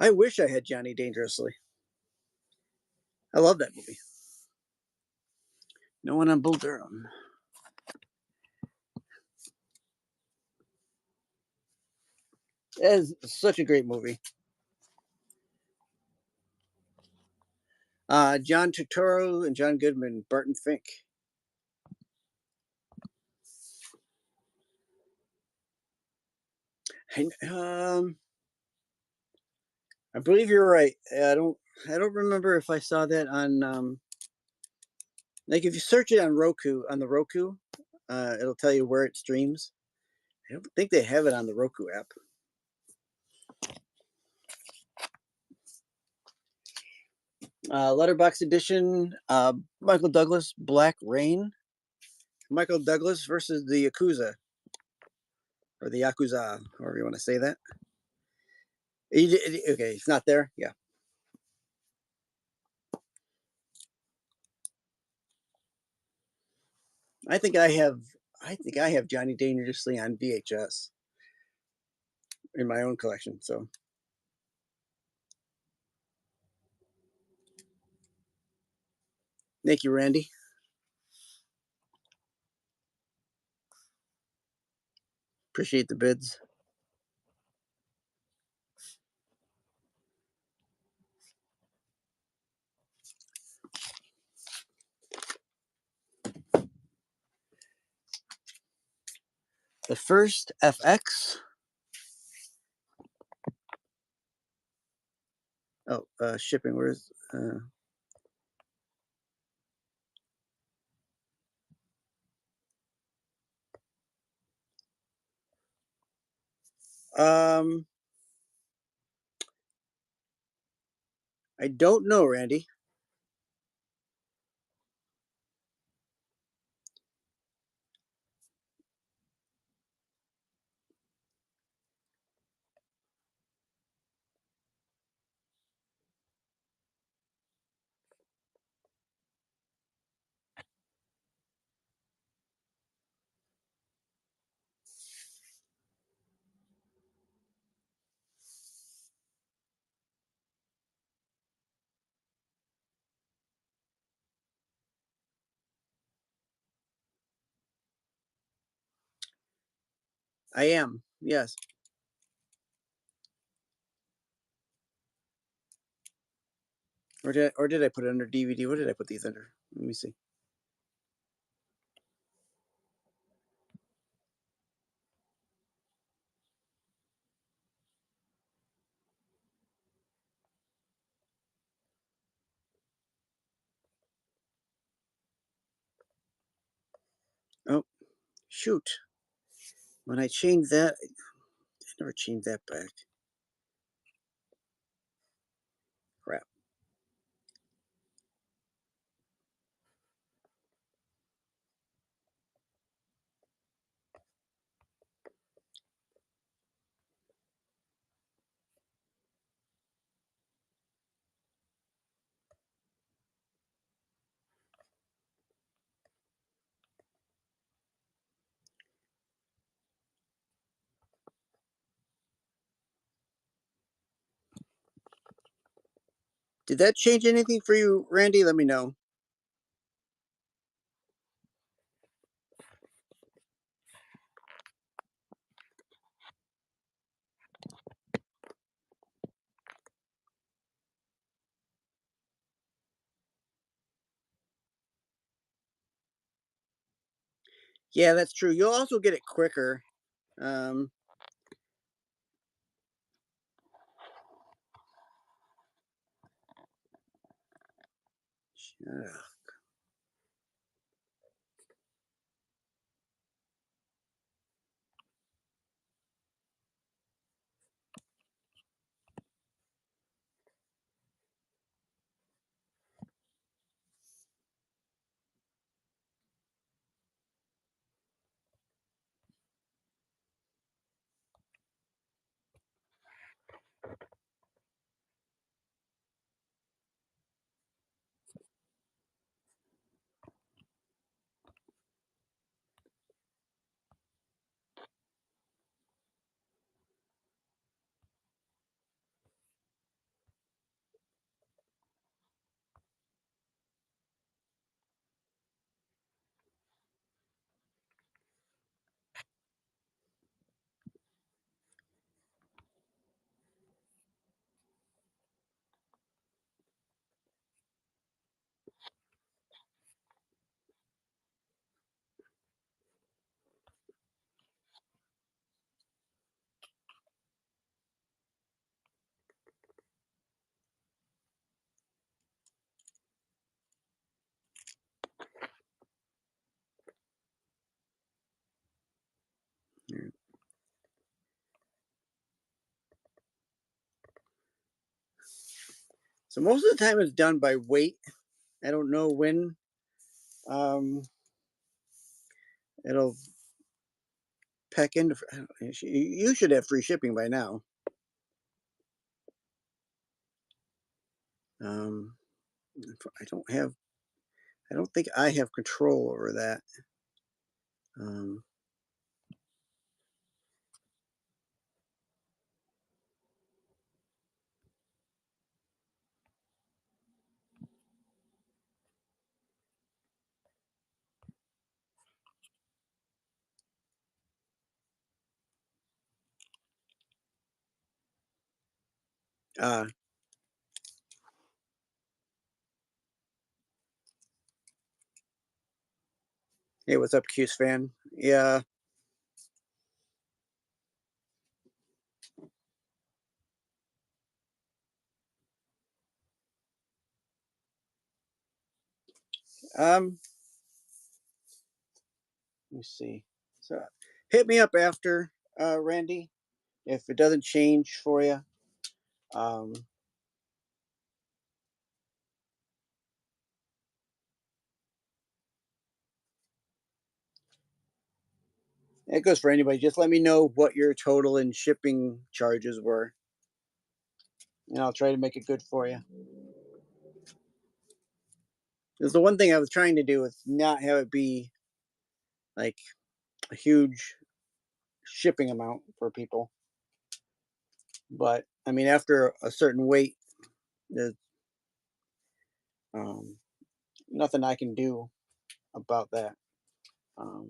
I wish I had Johnny Dangerously. I love that movie. No one on Bull Durham. That is such a great movie. John Turturro and John Goodman, Barton Fink. I believe you're right. I don't remember if I saw that on like if you search it on Roku on the Roku, it'll tell you where it streams. I don't think they have it on the Roku app. Letterbox edition. Michael Douglas, Black Rain. Michael Douglas versus the Yakuza, or the Yakuza, however you want to say that. Okay, it's not there. Yeah. I think I have. I think I have Johnny Dangerously on VHS in my own collection. So. Thank you, Randy. Appreciate the bids. The first FX. Oh, shipping. Where's I don't know, Randy. I am. Yes. Or did I put it under DVD? What did I put these under? Let me see. Oh, shoot. When I changed that, I never changed that back. Crap. Did that change anything for you, Randy? Let me know. Yeah, that's true. You'll also get it quicker. Um, ugh, yeah. So most of the time it's done by weight. I don't know when um, it'll peck into. You should have free shipping by now. Um, I don't have. I don't think I have control over that. Um, uh, hey, what's up, Cuse fan? Yeah. Um, let me see. So hit me up after, Randy, if it doesn't change for you. Um, it goes for anybody. Just let me know what your total and shipping charges were, and I'll try to make it good for you. Because the one thing I was trying to do is not have it be like a huge shipping amount for people. But I mean, after a certain weight, there's um, nothing I can do about that. Um,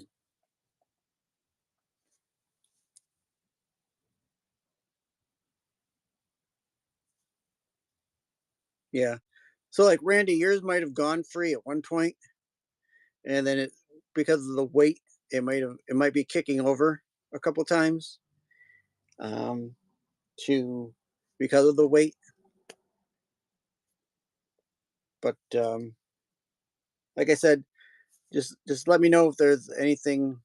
yeah. So like Randy, yours might have gone free at one point, and then it because of the weight, it might be kicking over a couple times um, to because of the weight. But like I said, just let me know if there's anything.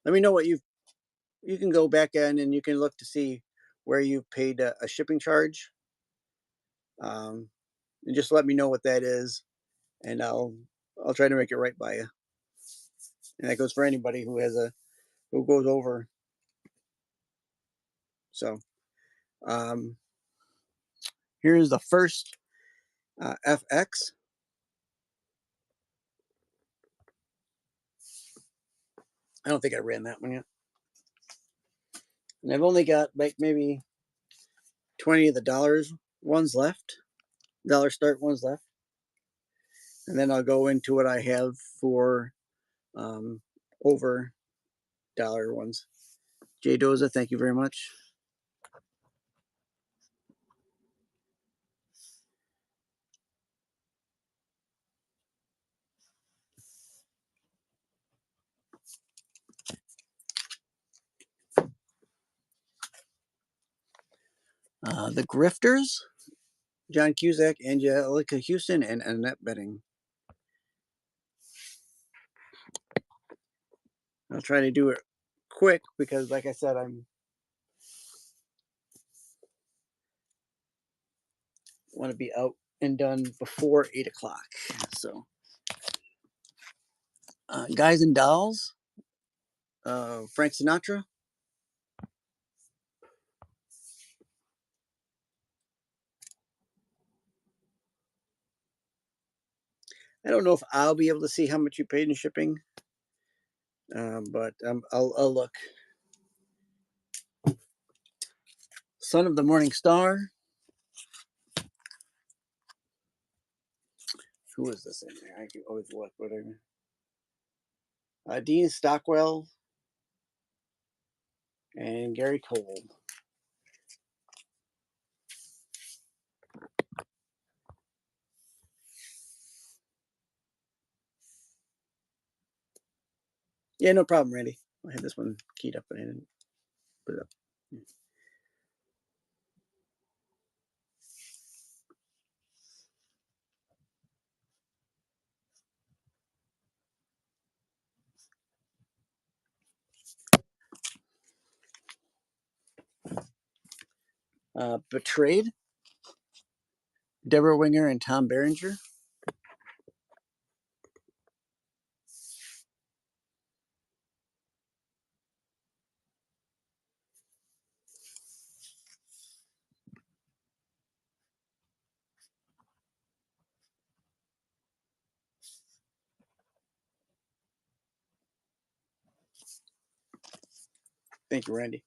Let me know what you can go back in and you can look to see where you paid a shipping charge, um, and just let me know what that is, and I'll try to make it right by you. And that goes for anybody who goes over. So um, here's the first FX. I don't think I ran that one yet, and I've only got like maybe 20 of the dollars ones left, dollar start ones left, and then I'll go into what I have for um, over dollar ones. Jay Doza, thank you very much. The Grifters, John Cusack, Angelica Houston, and Annette Bening. I'll try to do it quick because, like I said, I'm want to be out and done before 8 o'clock. So, Guys and Dolls, Frank Sinatra. I don't know if I'll be able to see how much you paid in shipping, but I'll look. Son of the Morning Star. Who is this in there? I can always look. Whatever. Dean Stockwell and Gary Cole. Yeah, no problem, Randy. I had this one keyed up, but I didn't put it up. Betrayed, Deborah Winger and Tom Berenger. Thank you, Randy.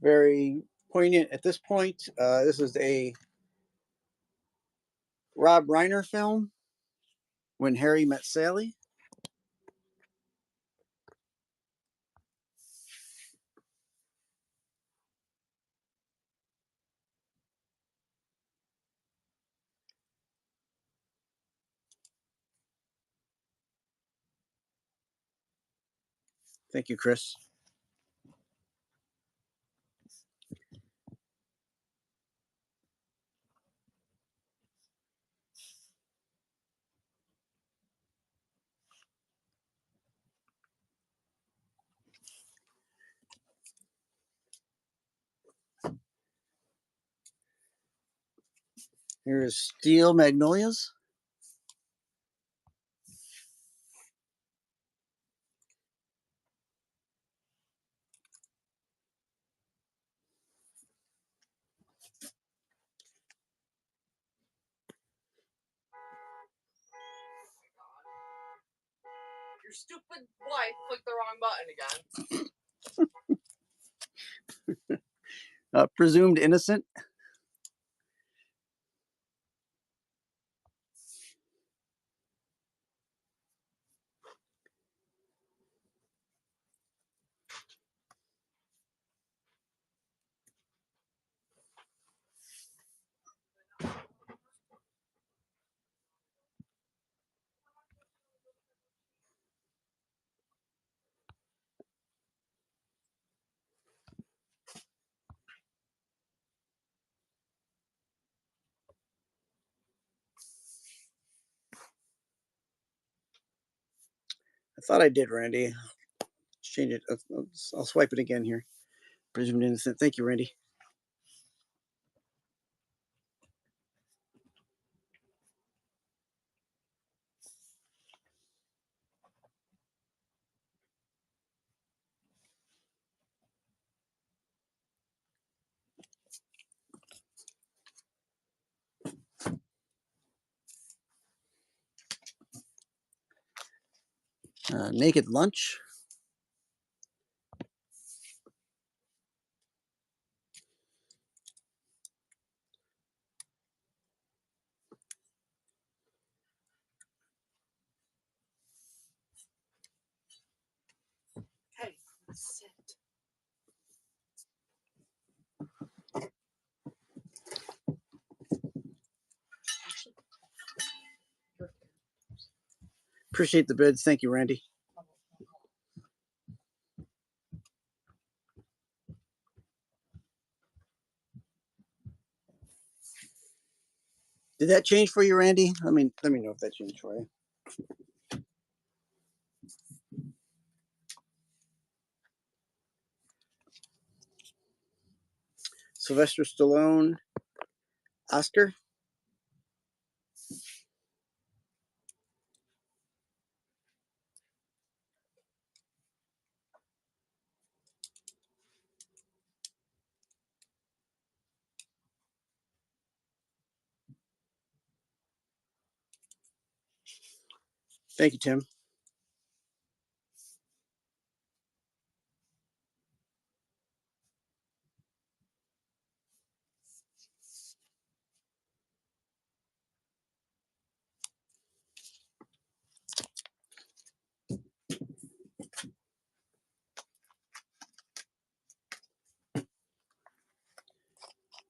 Very poignant at this point. This is a Rob Reiner film, When Harry Met Sally. Thank you, Chris. Here is Steel Magnolias. Your stupid wife clicked the wrong button again. Presumed Innocent. I thought I did, Randy. Let's change it. I'll swipe it again here. Presumed Innocent. Thank you, Randy. Naked Lunch. Hey, sit. Appreciate the bids. Thank you, Randy. Did that change for you, Randy? Let me know if that changed for you. Sylvester Stallone, Oscar. Thank you, Tim.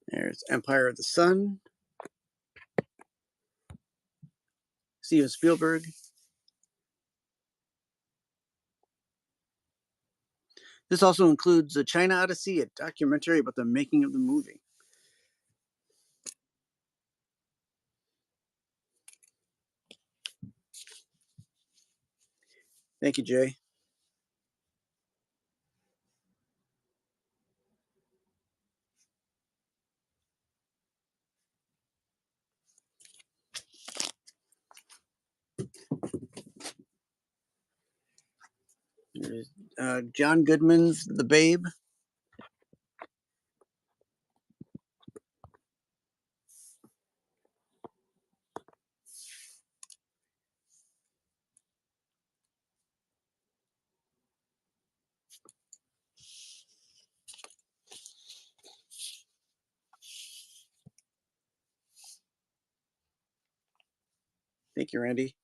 There's Empire of the Sun, Steven Spielberg. This also includes the China Odyssey, a documentary about the making of the movie. Thank you, Jay. There's John Goodman's The Babe. Thank you, Randy.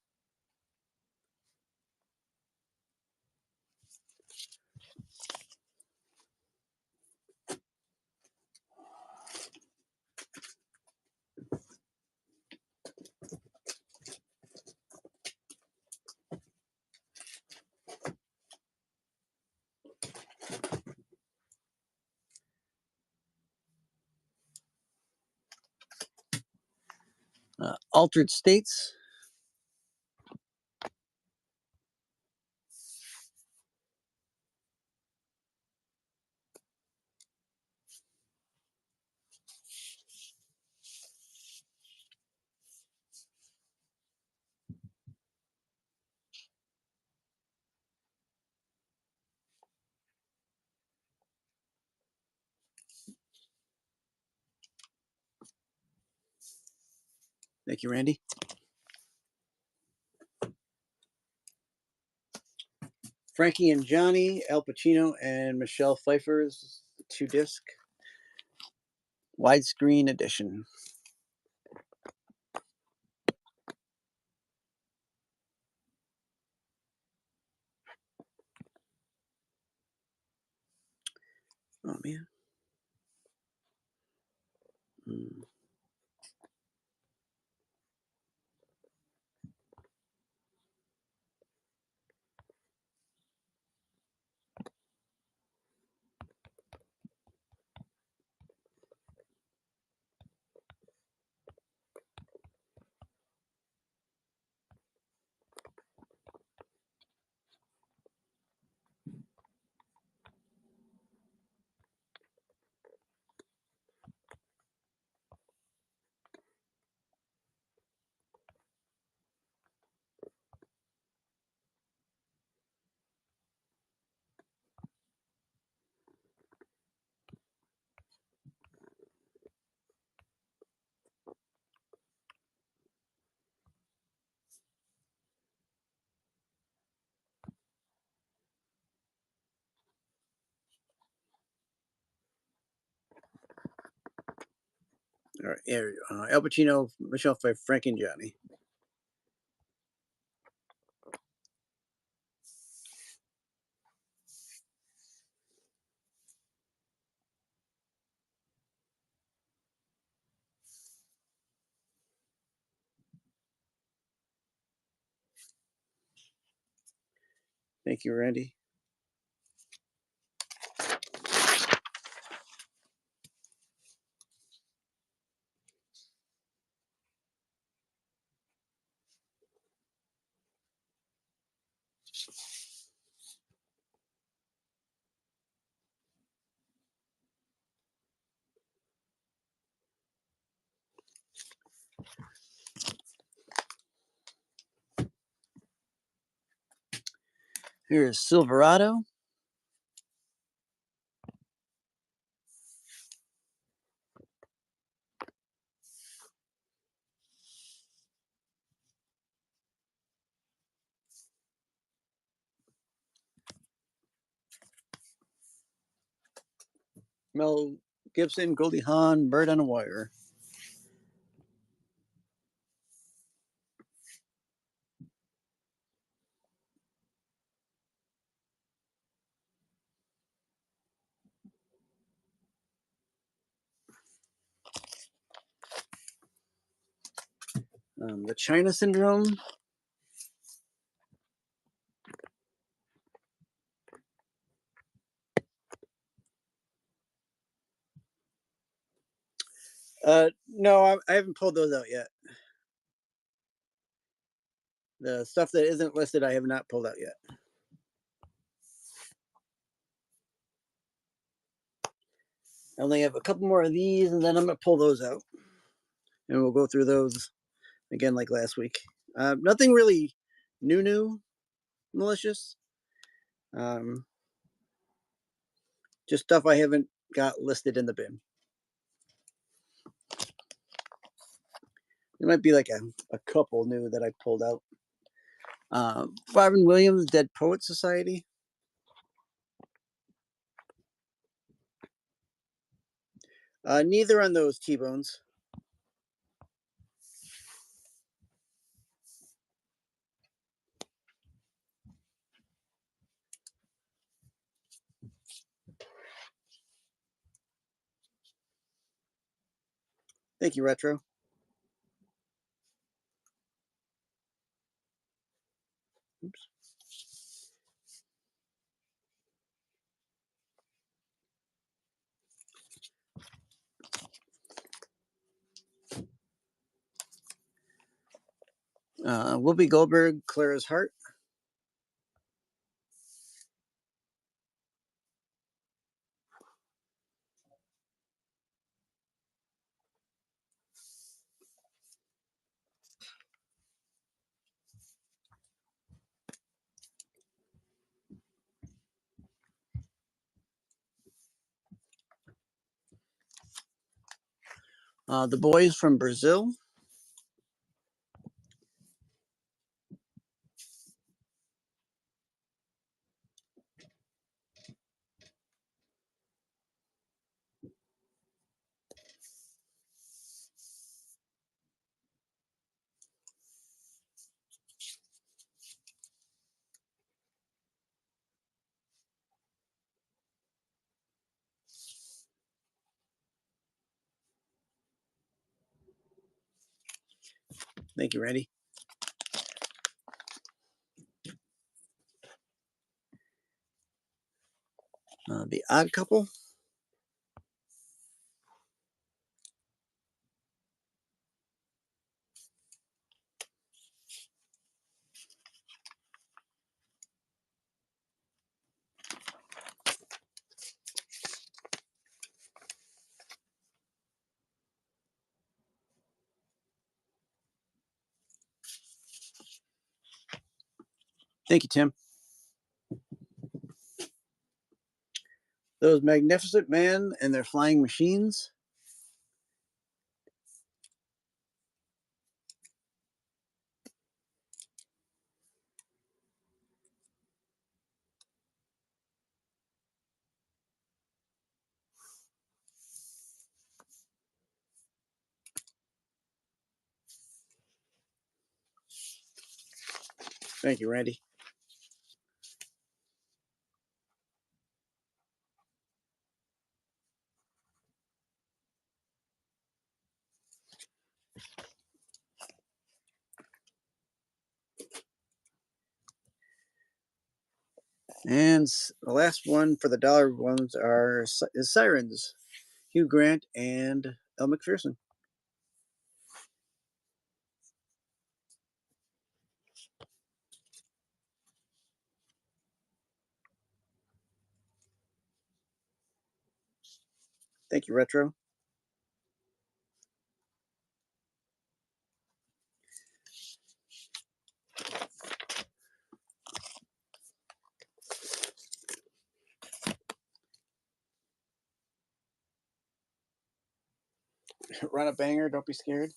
Altered States. Thank you, Randy. Frankie and Johnny, Al Pacino and Michelle Pfeiffer's 2-disc widescreen edition. Oh man. All right, Al Pacino, Michelle Pfeiffer, Frank and Johnny. Thank you, Randy. Here's Silverado. Mel Gibson, Goldie Hawn, Bird on a Wire. The China Syndrome. No, I haven't pulled those out yet. The stuff that isn't listed, I have not pulled out yet. I only have a couple more of these, and then I'm going to pull those out. And we'll go through those again like last week. Nothing really new, malicious. Just stuff I haven't got listed in the bin. There might be like a couple new that I pulled out. Marvin Williams, Dead Poet Society. Neither on those T-bones. Thank you, Retro. Oops. Whoopi Goldberg, Clara's Heart. The Boys from Brazil. Thank you, Randy. The Odd Couple. Thank you, Tim. Those Magnificent Men and Their Flying Machines. Thank you, Randy. And the last one for the dollar ones is Sirens, Hugh Grant and Elle Macpherson. Thank you, Retro. Run a banger, don't be scared.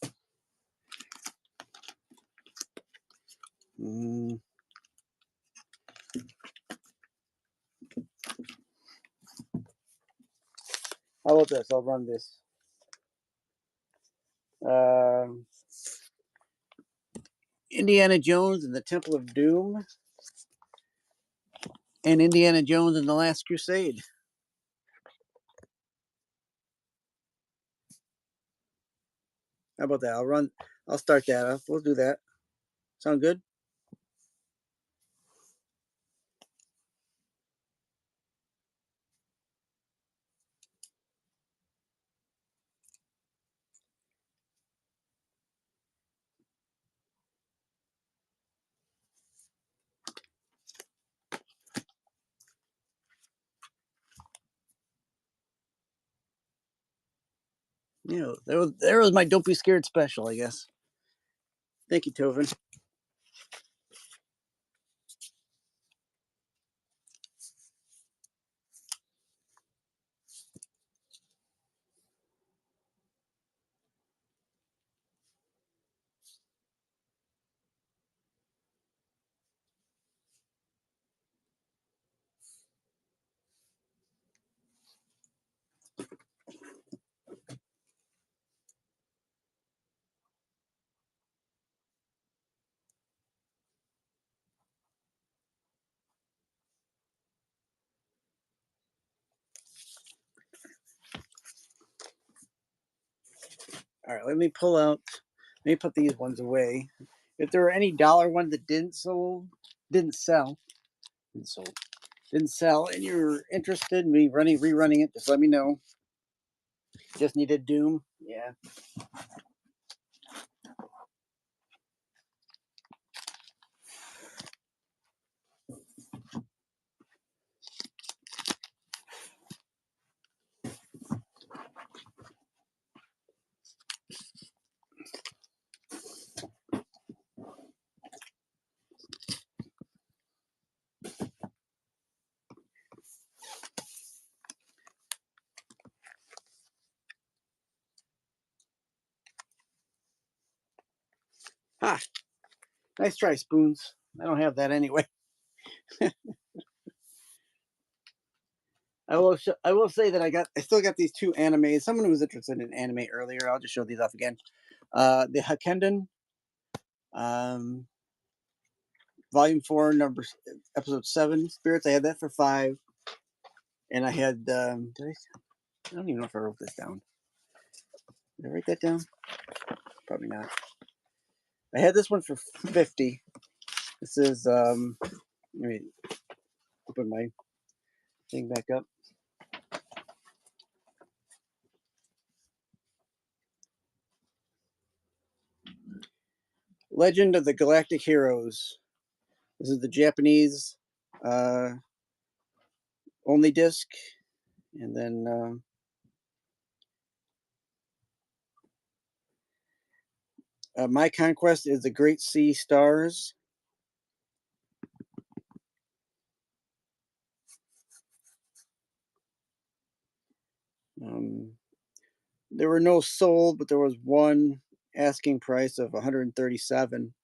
How about this? I'll run this. Indiana Jones and the Temple of Doom, and Indiana Jones and the Last Crusade. How about that? I'll start that. We'll do that. Sound good? You know, there was my Don't Be Scared special, I guess. Thank you, Tovin. All right, let me put these ones away. If there were any dollar ones that didn't sell, and you're interested in me rerunning it, just let me know. Just needed Doom, yeah. Ha! Nice try, Spoons. I don't have that anyway. I will say that I still got these two animes. Someone who was interested in anime earlier, I'll just show these off again. The Hakenden, Volume 4, Episode 7, Spirits. I had that for 5, and I had I don't even know if I wrote this down. Did I write that down? Probably not. I had this one for 50. This is let me open my thing back up. Legend of the Galactic Heroes. This is the Japanese only disc, and then My Conquest is the Great Sea Stars. There were no sold, but there was one asking price of 137,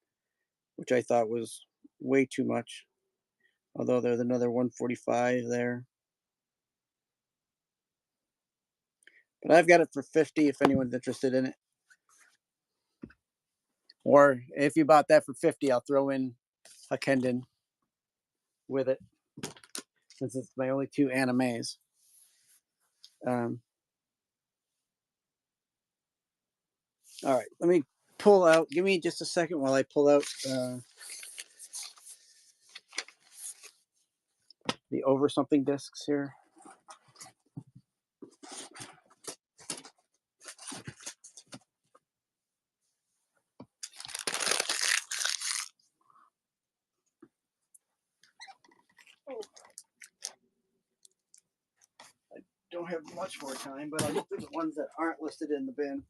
which I thought was way too much. Although there's another 145 there. But I've got it for 50 if anyone's interested in it. Or if you bought that for 50, I'll throw in a Kendon with it, since it's my only two animes. All right, let me pull out. Give me just a second while I pull out the over something discs here. I don't have much more time, but I'll look through the ones that aren't listed in the bin.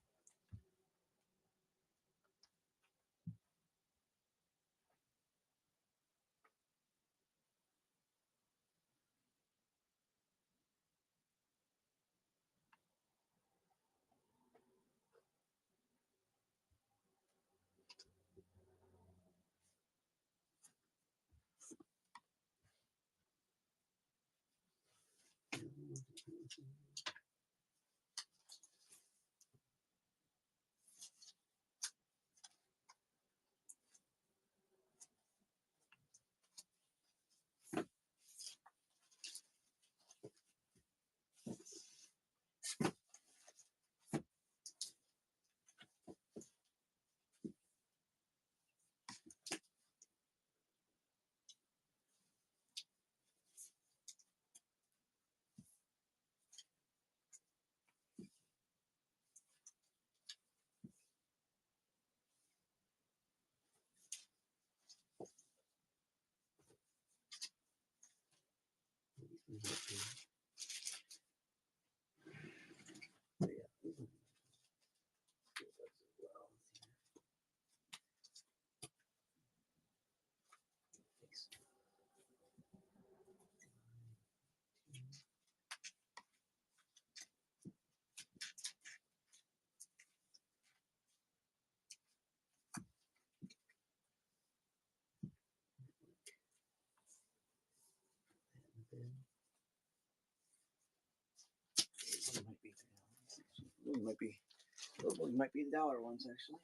Those might be the dollar ones actually.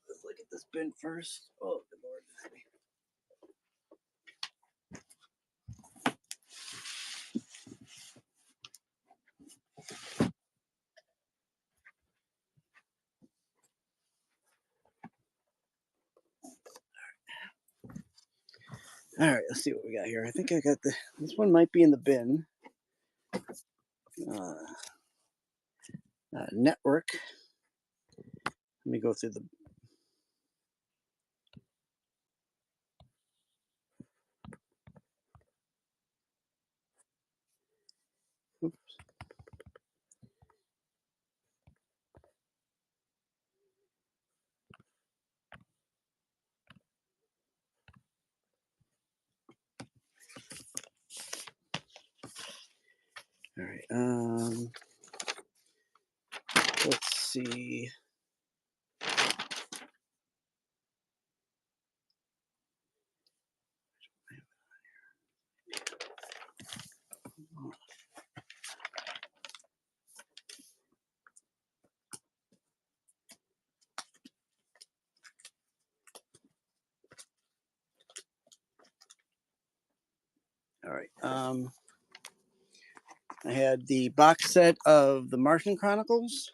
Let's look at this bin first. Oh, good Lord. All right, let's see what we got here. I think I got this one might be in the bin. Network. Let me go through the. Oops. All right. Let's see. All right. I had the box set of the Martian Chronicles.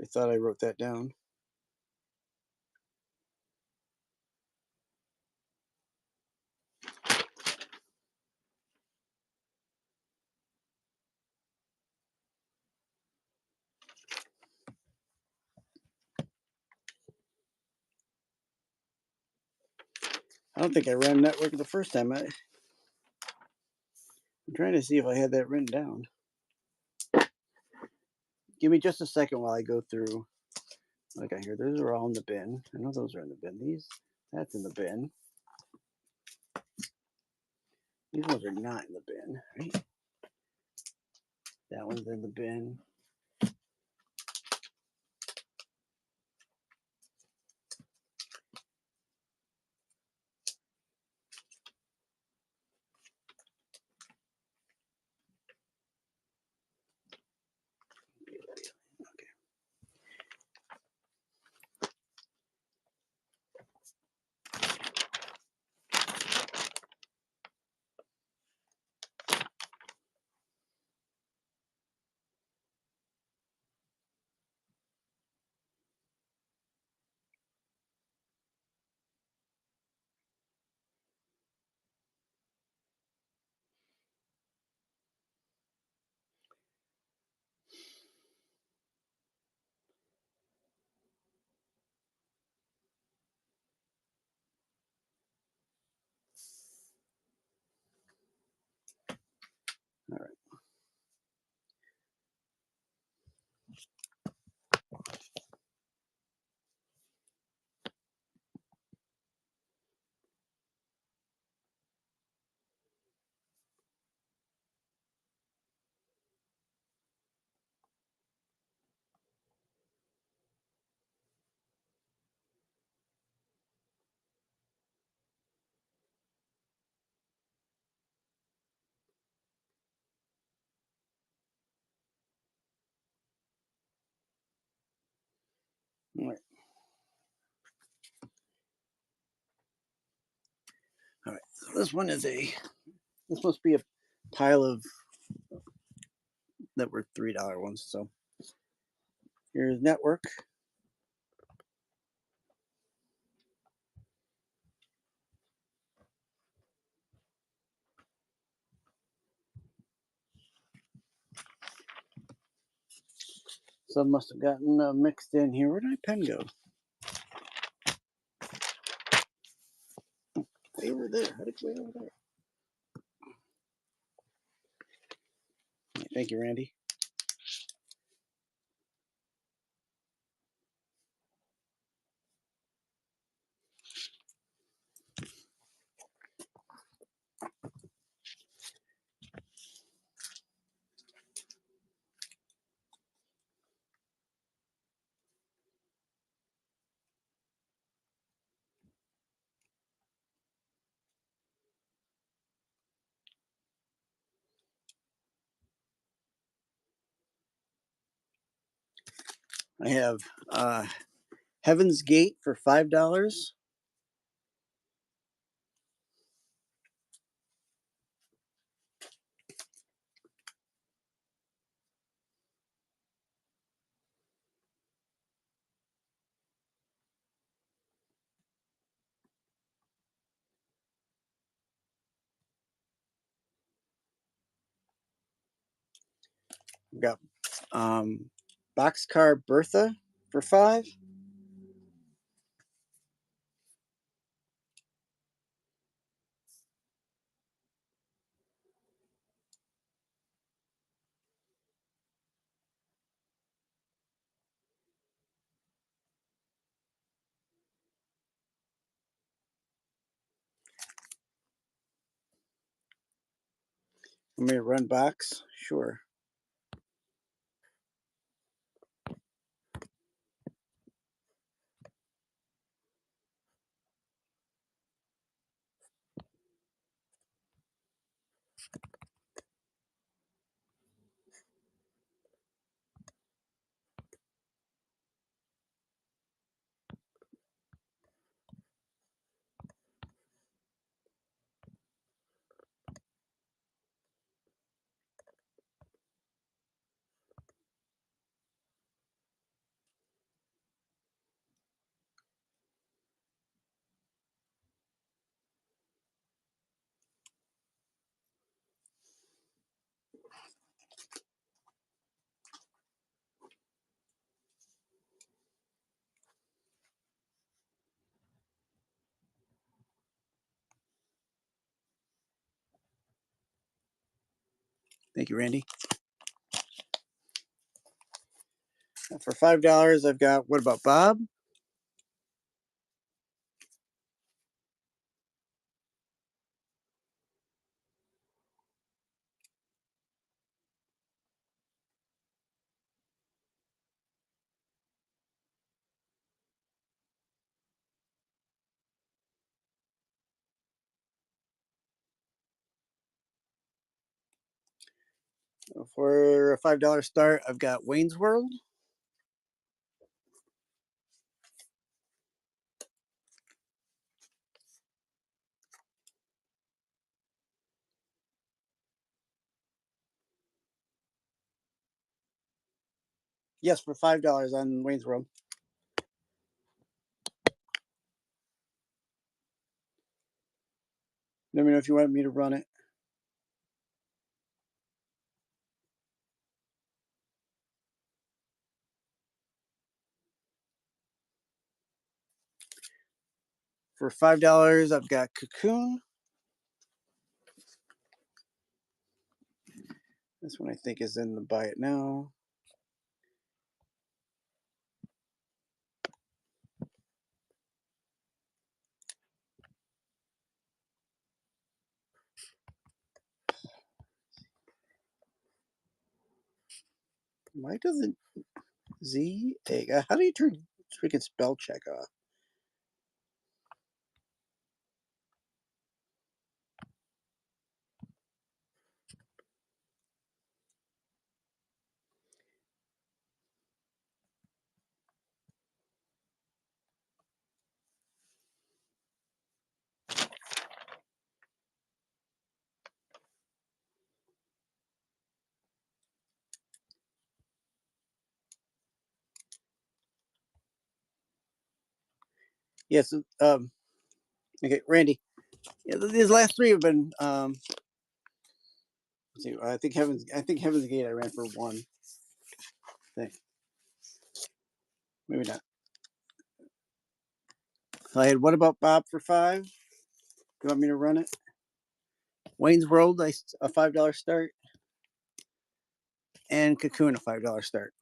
I thought I wrote that down. I don't think I ran network the first time. I'm trying to see if I had that written down. Give me just a second while I go through. Like I hear, those are all in the bin. I know those are in the bin. That's in the bin. These ones are not in the bin, right? That one's in the bin. All right. All right. All right. So this one is this must be a pile of that were $3 ones. So here's network. Some must have gotten mixed in here. Where did my pen go? Way over there. How did it way over there? Thank you, Randy. I have Heaven's Gate for $5. I've got Boxcar Bertha for $5. Want me to run box? Sure. Thank you, Randy. For $5, I've got What About Bob? For a $5 start, I've got Wayne's World. Yes, for $5 on Wayne's World. Let me know if you want me to run it. For $5, I've got Cocoon. This one I think is in the buy it now. Why doesn't Z A? How do you turn freaking spell check off? Yes. Okay, Randy. Yeah, these last three have been. Let's see. I think Heaven's Gate. I ran for one thing. Maybe not. I had What About Bob for $5. Do you want me to run it? Wayne's World, a $5 start, and Cocoon, a $5 start.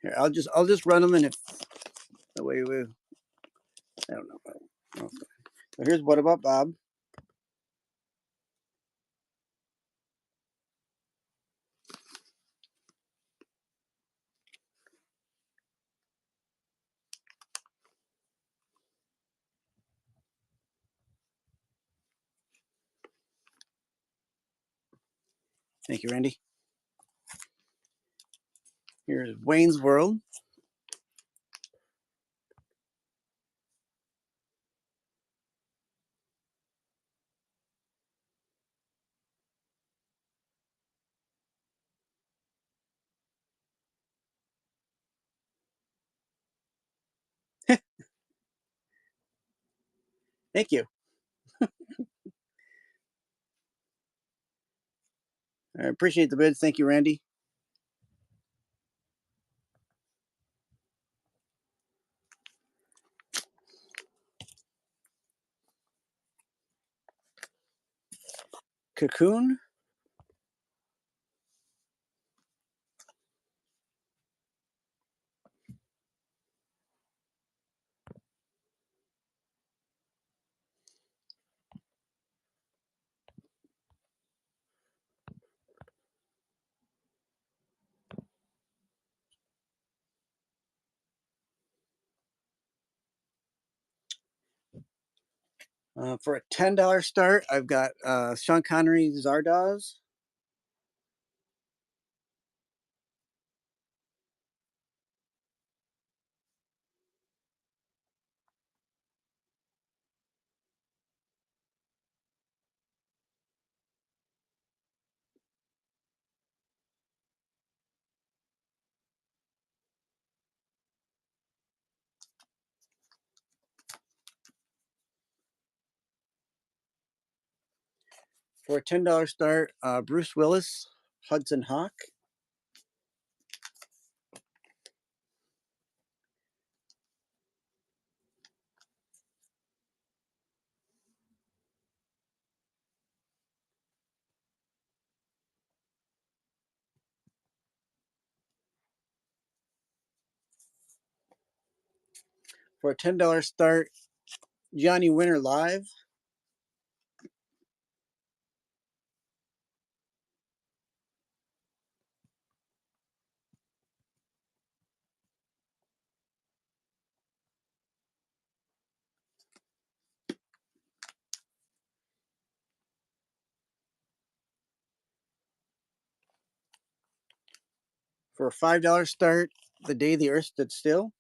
Here, I'll just run them, and if the way we, I don't know. So here's What About Bob. Thank you, Randy. Here's Wayne's World. Thank you. I appreciate the bids. Thank you, Randy. Cocoon. For a $10 start, I've got Sean Connery Zardoz. For a $10 start, Bruce Willis, Hudson Hawk. For a $10 start, Johnny Winter Live. For a $5 start, The Day the Earth Stood Still.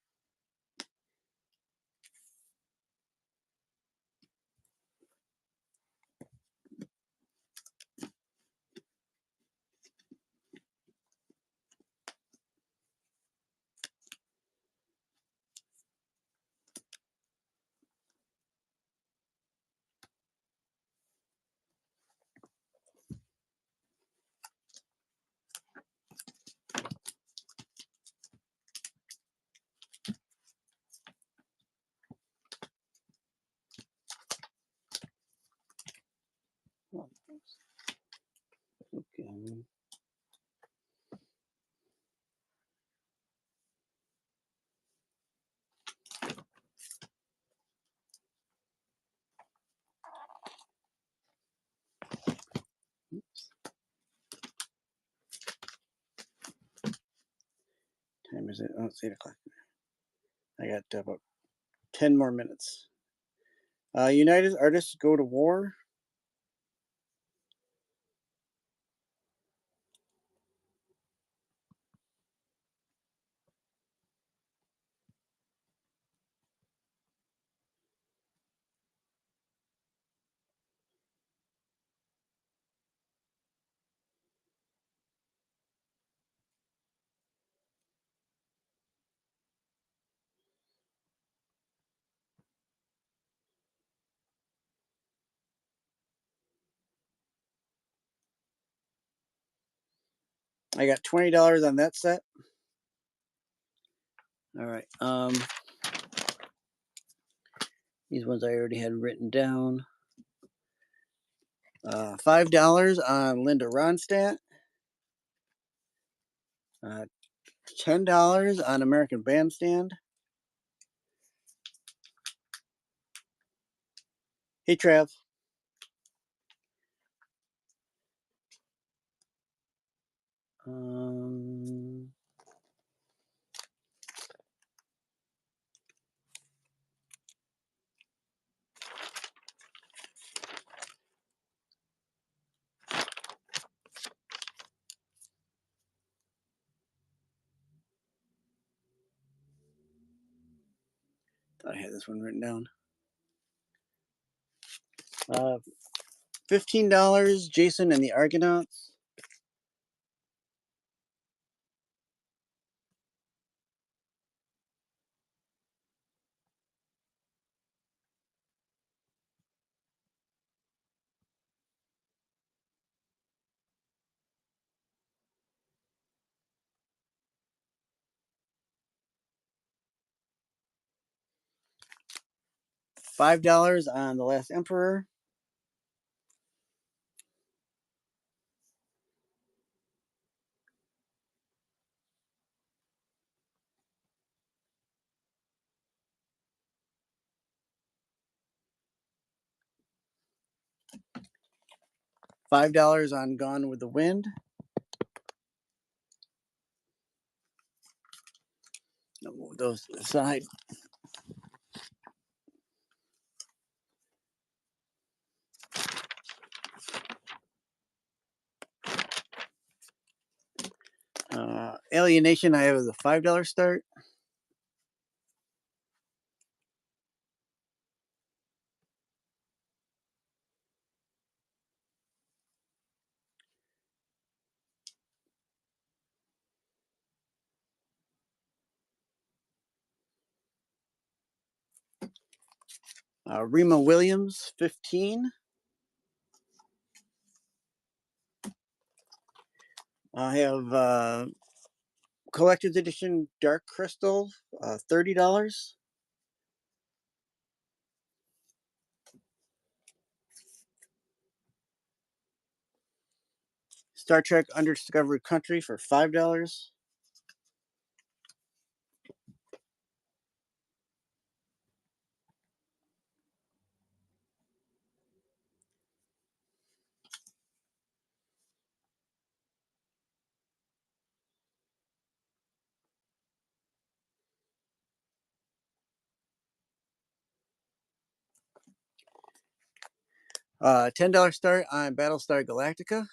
Okay. Time is it? Oh, it's 8 o'clock. I got about 10 more minutes. United Artists Go to War. I got $20 on that set. All right. These ones I already had written down. $5 on Linda Ronstadt. $10 on American Bandstand. Hey, Trav. Thought I had this one written down. $15, Jason and the Argonauts. $5 on The Last Emperor. $5 on Gone with the Wind. I'll move those to the side. Alienation, I have a $5 start. Rima Williams, 15. I have collector's edition Dark Crystal, $30. Star Trek Undiscovered Country for $5. 5 dollars. $10 start on Battlestar Galactica.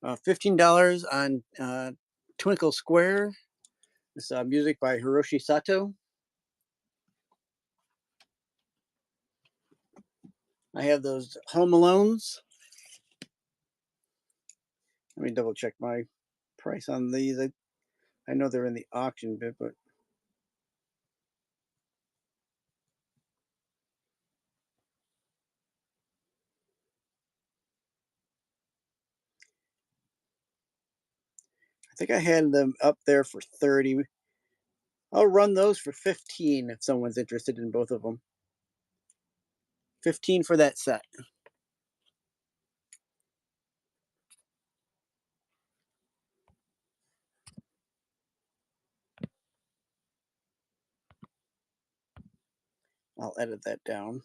$15 on Twinkle Square. This music by Hiroshi Sato. I have those Home Alones. Let me double check my price on these. I know they're in the auction bit, but I think I had them up there for 30. I'll run those for 15 if someone's interested in both of them. 15 for that set. I'll edit that down.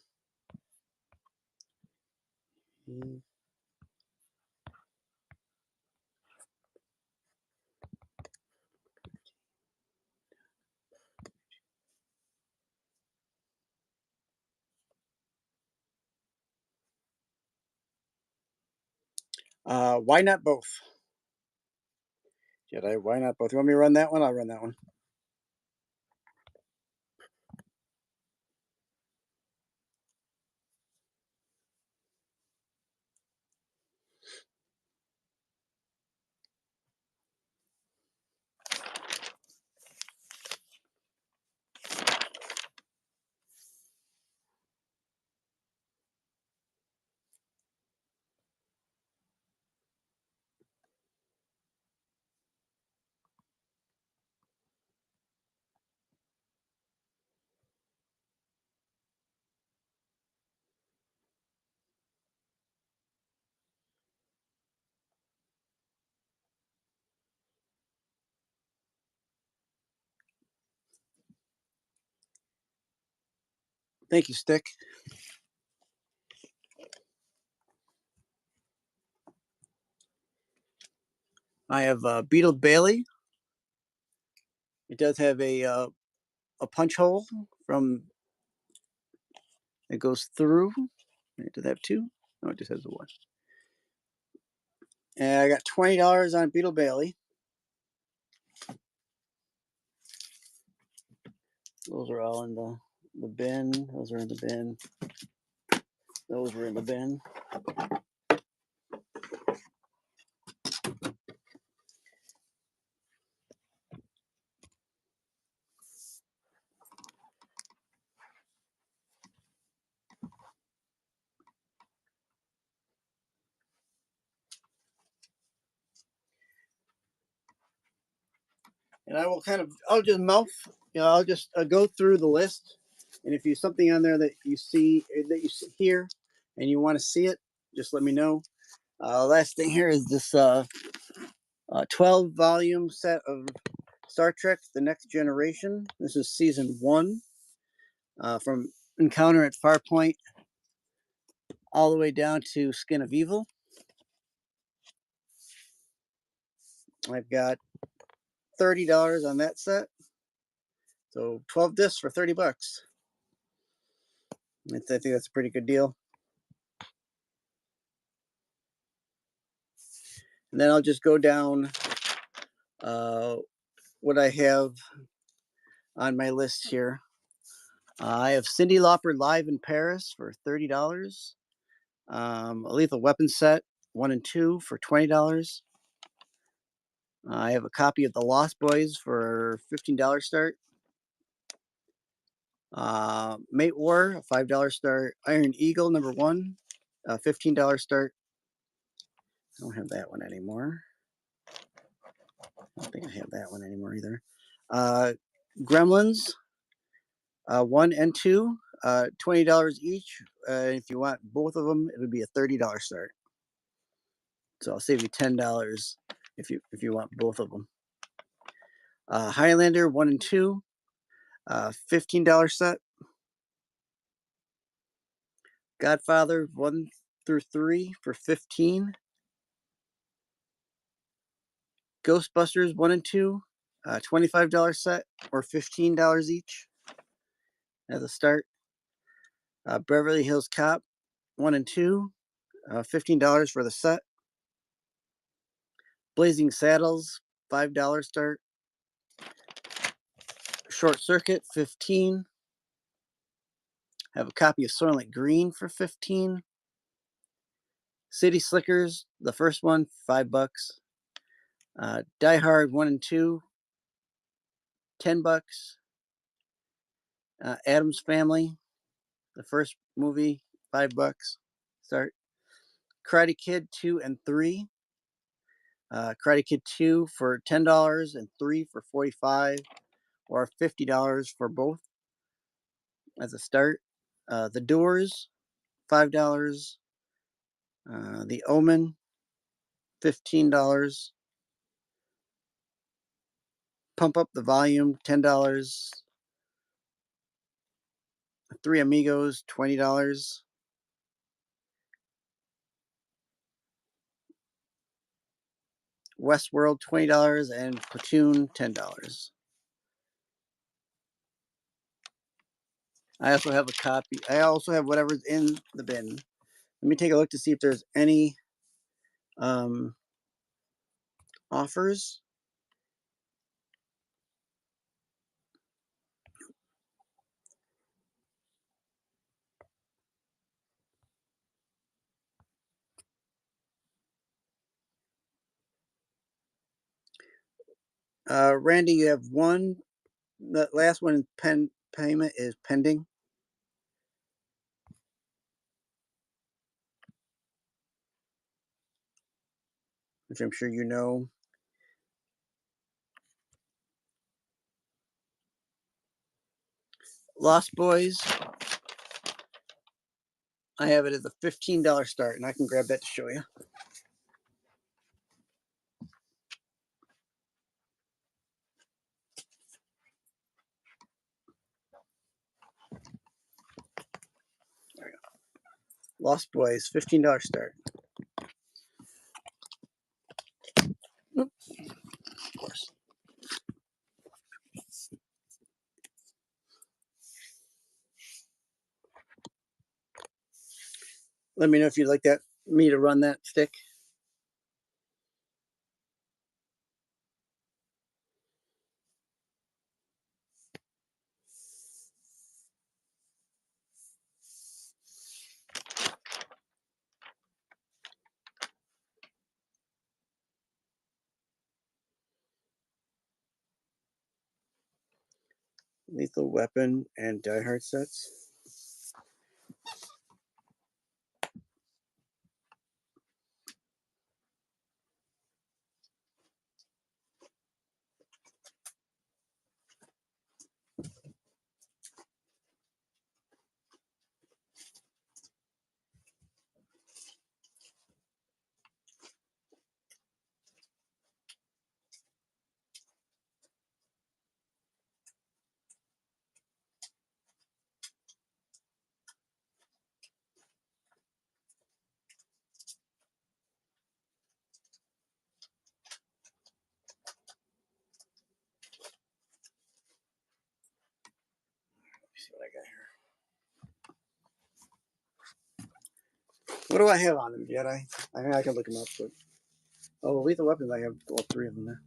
Why not both? Jedi, why not both? You want me to run that one? I'll run that one. Thank you, Stick. I have Beetle Bailey. It does have a punch hole from it goes through. Does it have two? No, it just has the one. And I got $20 on Beetle Bailey. Those are all in the bin. Those are in the bin. Those were in the bin. And I will I'll just I'll just go through the list. And if you something on there that you see, that you hear, and you want to see it, just let me know. Last thing here is this 12 volume set of Star Trek The Next Generation. This is season 1, from Encounter at Farpoint all the way down to Skin of Evil. I've got $30 on that set. So 12 discs for $30. I think that's a pretty good deal. And then I'll just go down what I have on my list here. I have Cyndi Lauper Live in Paris for $30. A Lethal Weapon set 1 and 2 for $20. I have a copy of The Lost Boys for $15 start. Mate War, a $5 start. Iron Eagle #1, $15 start. I don't have that one anymore. I don't think I have that one anymore either. Gremlins, 1 and 2, $20 each. If you want both of them, it would be a $30 start. So I'll save you $10 if you want both of them. Highlander 1 and 2, $15 set. Godfather 1 through 3 for 15. Ghostbusters 1 and 2, $25 set or $15 each as a start. Beverly Hills Cop 1 and 2, $15 for the set. Blazing Saddles, $5 start. Short Circuit 15. Have a copy of Soylent Green for 15. City Slickers, the first one, $5. Die Hard 1 and 2, $10. Addams Family, the first movie, $5. Start. Karate Kid 2 and 3. Karate Kid 2 for $10 and 3 for $45, or $50 for both as a start. The Doors, $5. The Omen, $15. Pump Up the Volume, $10. Three Amigos, $20. Westworld, $20, and Platoon, $10. I also have a copy. I also have whatever's in the bin. Let me take a look to see if there's any offers. Randy, you have one. The last one in payment is pending. Which I'm sure you know. Lost Boys. I have it as a $15 start, and I can grab that to show you. There we go. Lost Boys, $15 start. Oop. Of course. Let me know if you'd like me to run that stick. Lethal Weapon and Die Hard sets. See what I got here. What do I have on them, Jedi? I mean, I can look them up, but Lethal Weapons, I have all 3 of them there.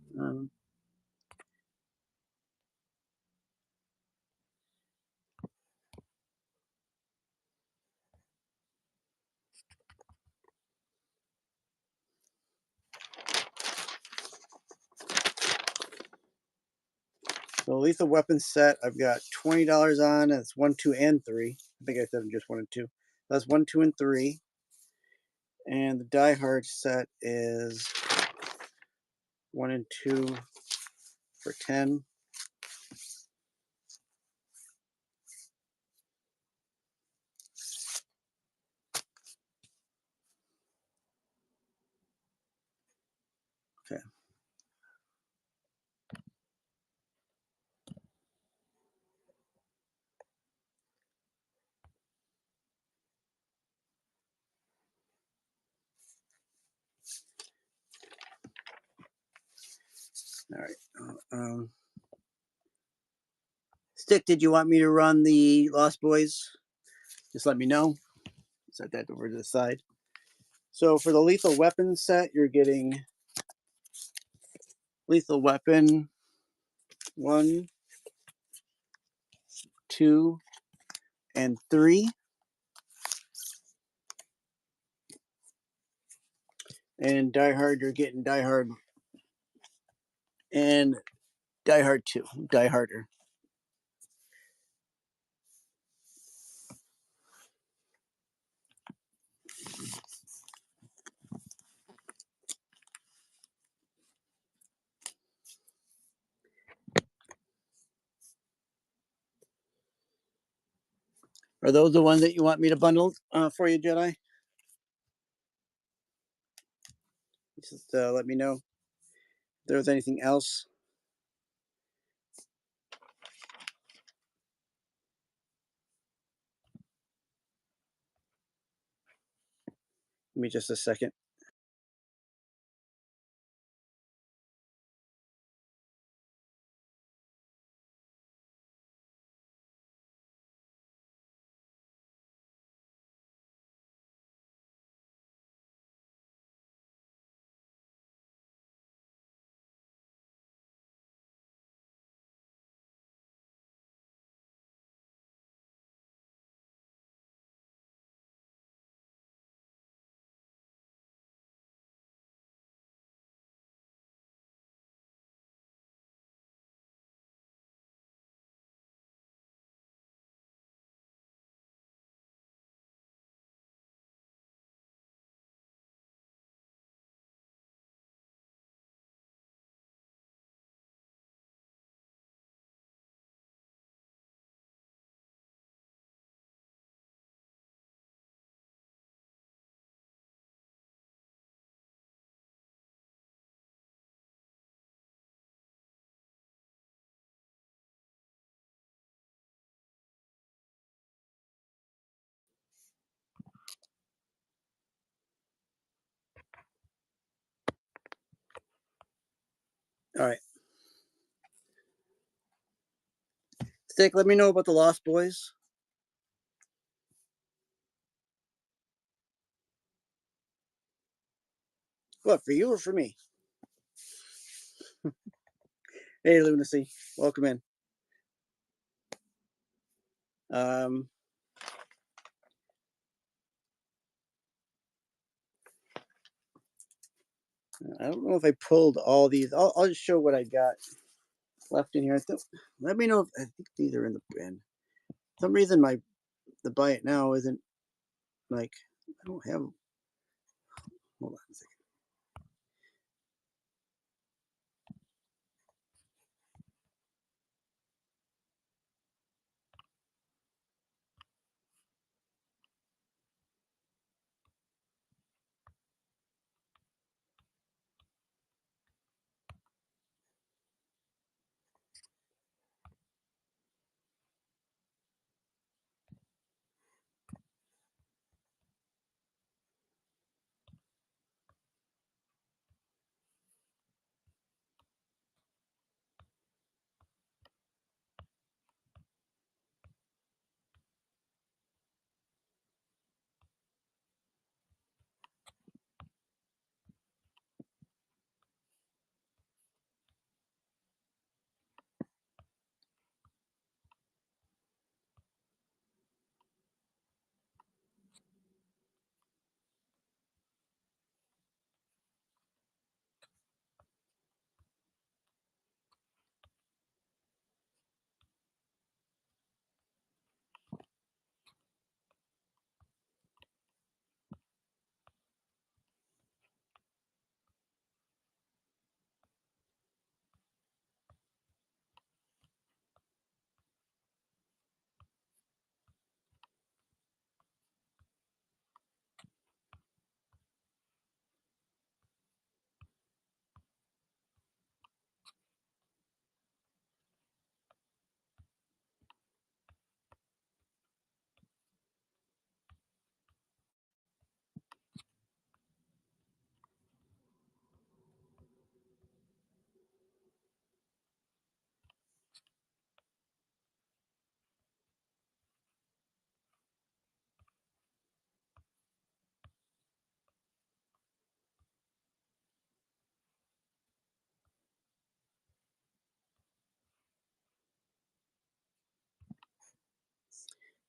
The Lethal Weapon set, I've got $20 on. It's 1, 2, and 3. I think I said just 1 and 2. That's 1, 2, and 3. And the Die Hard set is 1 and 2 for 10. Okay. All right. Stick, did you want me to run the Lost Boys? Just let me know. Set that over to the side. So for the Lethal Weapon set, you're getting Lethal Weapon 1, 2, and 3. And Die Hard, you're getting Die Hard and Die Hard 2, Die Harder. Are those the ones that you want me to bundle for you, Jedi? Just let me know if there's anything else. Give me just a second. All right. Stick, let me know about the Lost Boys. What, for you or for me? Hey, Lunacy. Welcome in. I don't know if I pulled all these. I'll just show what I got left in here. Let me know if I think these are in the bin. For some reason, the buy it now isn't like I don't have. Hold on a second.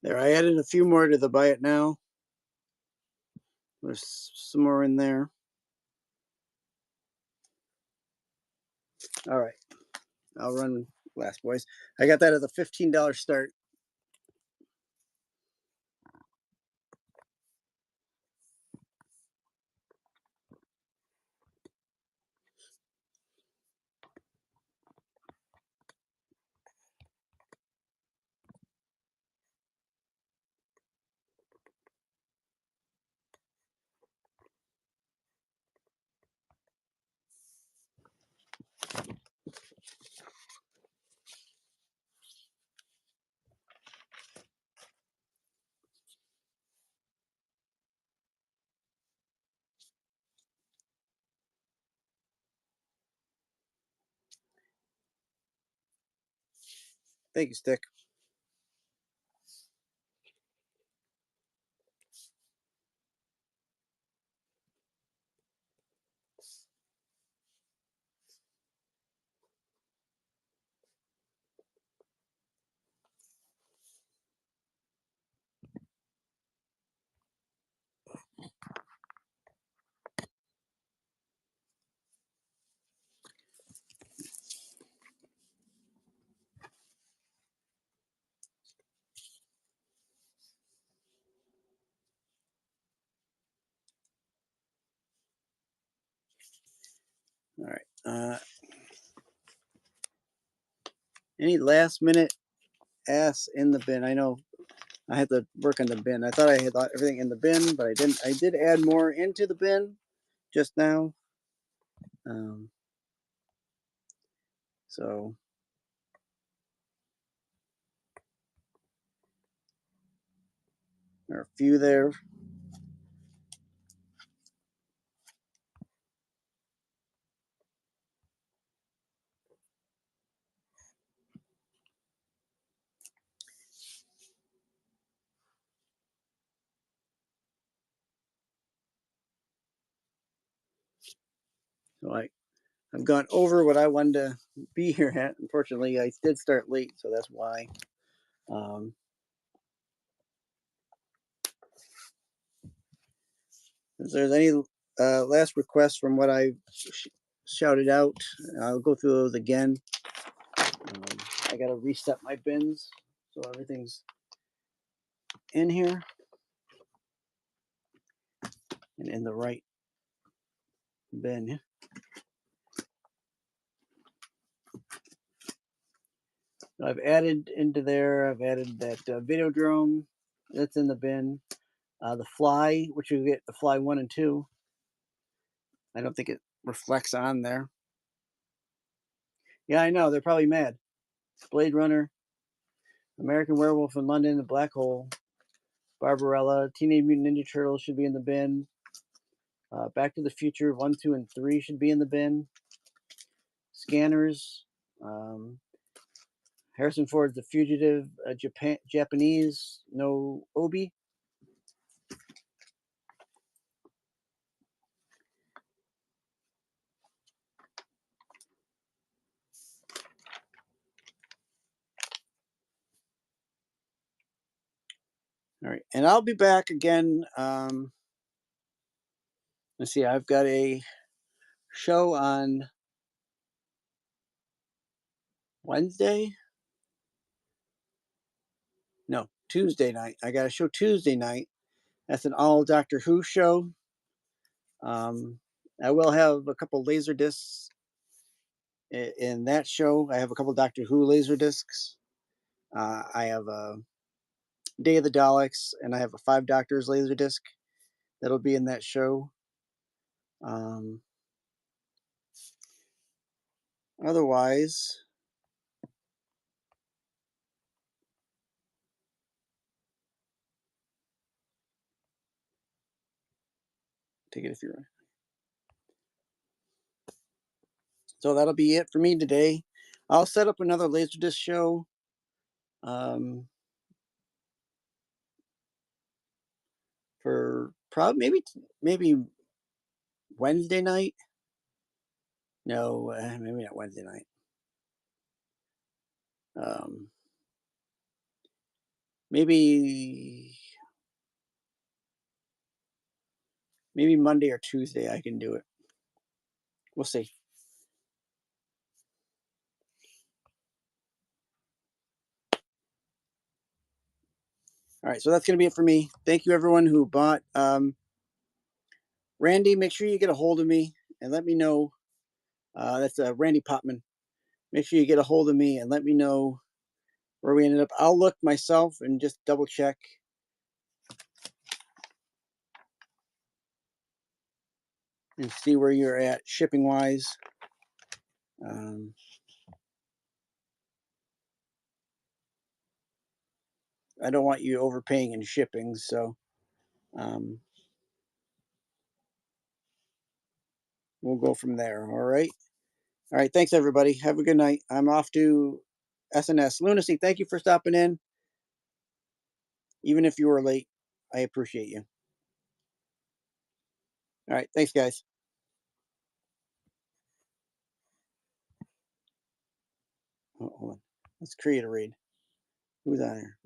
There, I added a few more to the Buy It Now. There's some more in there. All right, I'll run last, boys. I got that at the $15 start. Thank you, Stick. All right. Any last minute ass in the bin? I know I had to work on the bin. I thought I had everything in the bin, but I didn't. I did add more into the bin just now. Um, so there are a few there. So I've gone over what I wanted to be here at. Unfortunately, I did start late, so that's why. Um, if there's any last requests from what I shouted out, I'll go through those again. I got to reset my bins so everything's in here and in the right bin. I've added into there, I've added that Videodrome that's in the bin. The Fly, which you get the Fly 1 and 2. I don't think it reflects on there. Yeah, I know, they're probably mad. Blade Runner, American Werewolf in London, The Black Hole, Barbarella, Teenage Mutant Ninja Turtles should be in the bin. Back to the Future 1, 2, and 3 should be in the bin. Scanners, Harrison Ford's The Fugitive, Japanese, no Obi. All right, and I'll be back again. Let's see, I've got a show on Wednesday. No, Tuesday night. I got a show Tuesday night. That's an all Doctor Who show. I will have a couple laser discs in that show. I have a couple Doctor Who laser discs. I have a Day of the Daleks, and I have a Five Doctors laser disc that'll be in that show. Otherwise, take it if you're. So that'll be it for me today. I'll set up another Laserdisc show. For probably maybe Wednesday night. No, maybe not Wednesday night. Um, maybe Monday or Tuesday I can do it. We'll see. All right, so that's going to be it for me. Thank you, everyone who bought. Randy, make sure you get a hold of me and let me know. That's Randy Popman. Make sure you get a hold of me and let me know where we ended up. I'll look myself and just double check. And see where you're at shipping wise. I don't want you overpaying in shipping, so we'll go from there. All right. All right. Thanks, everybody. Have a good night. I'm off to SNS. Lunacy, thank you for stopping in. Even if you were late, I appreciate you. All right. Thanks, guys. Oh, hold on. Let's create a raid. Who's on here?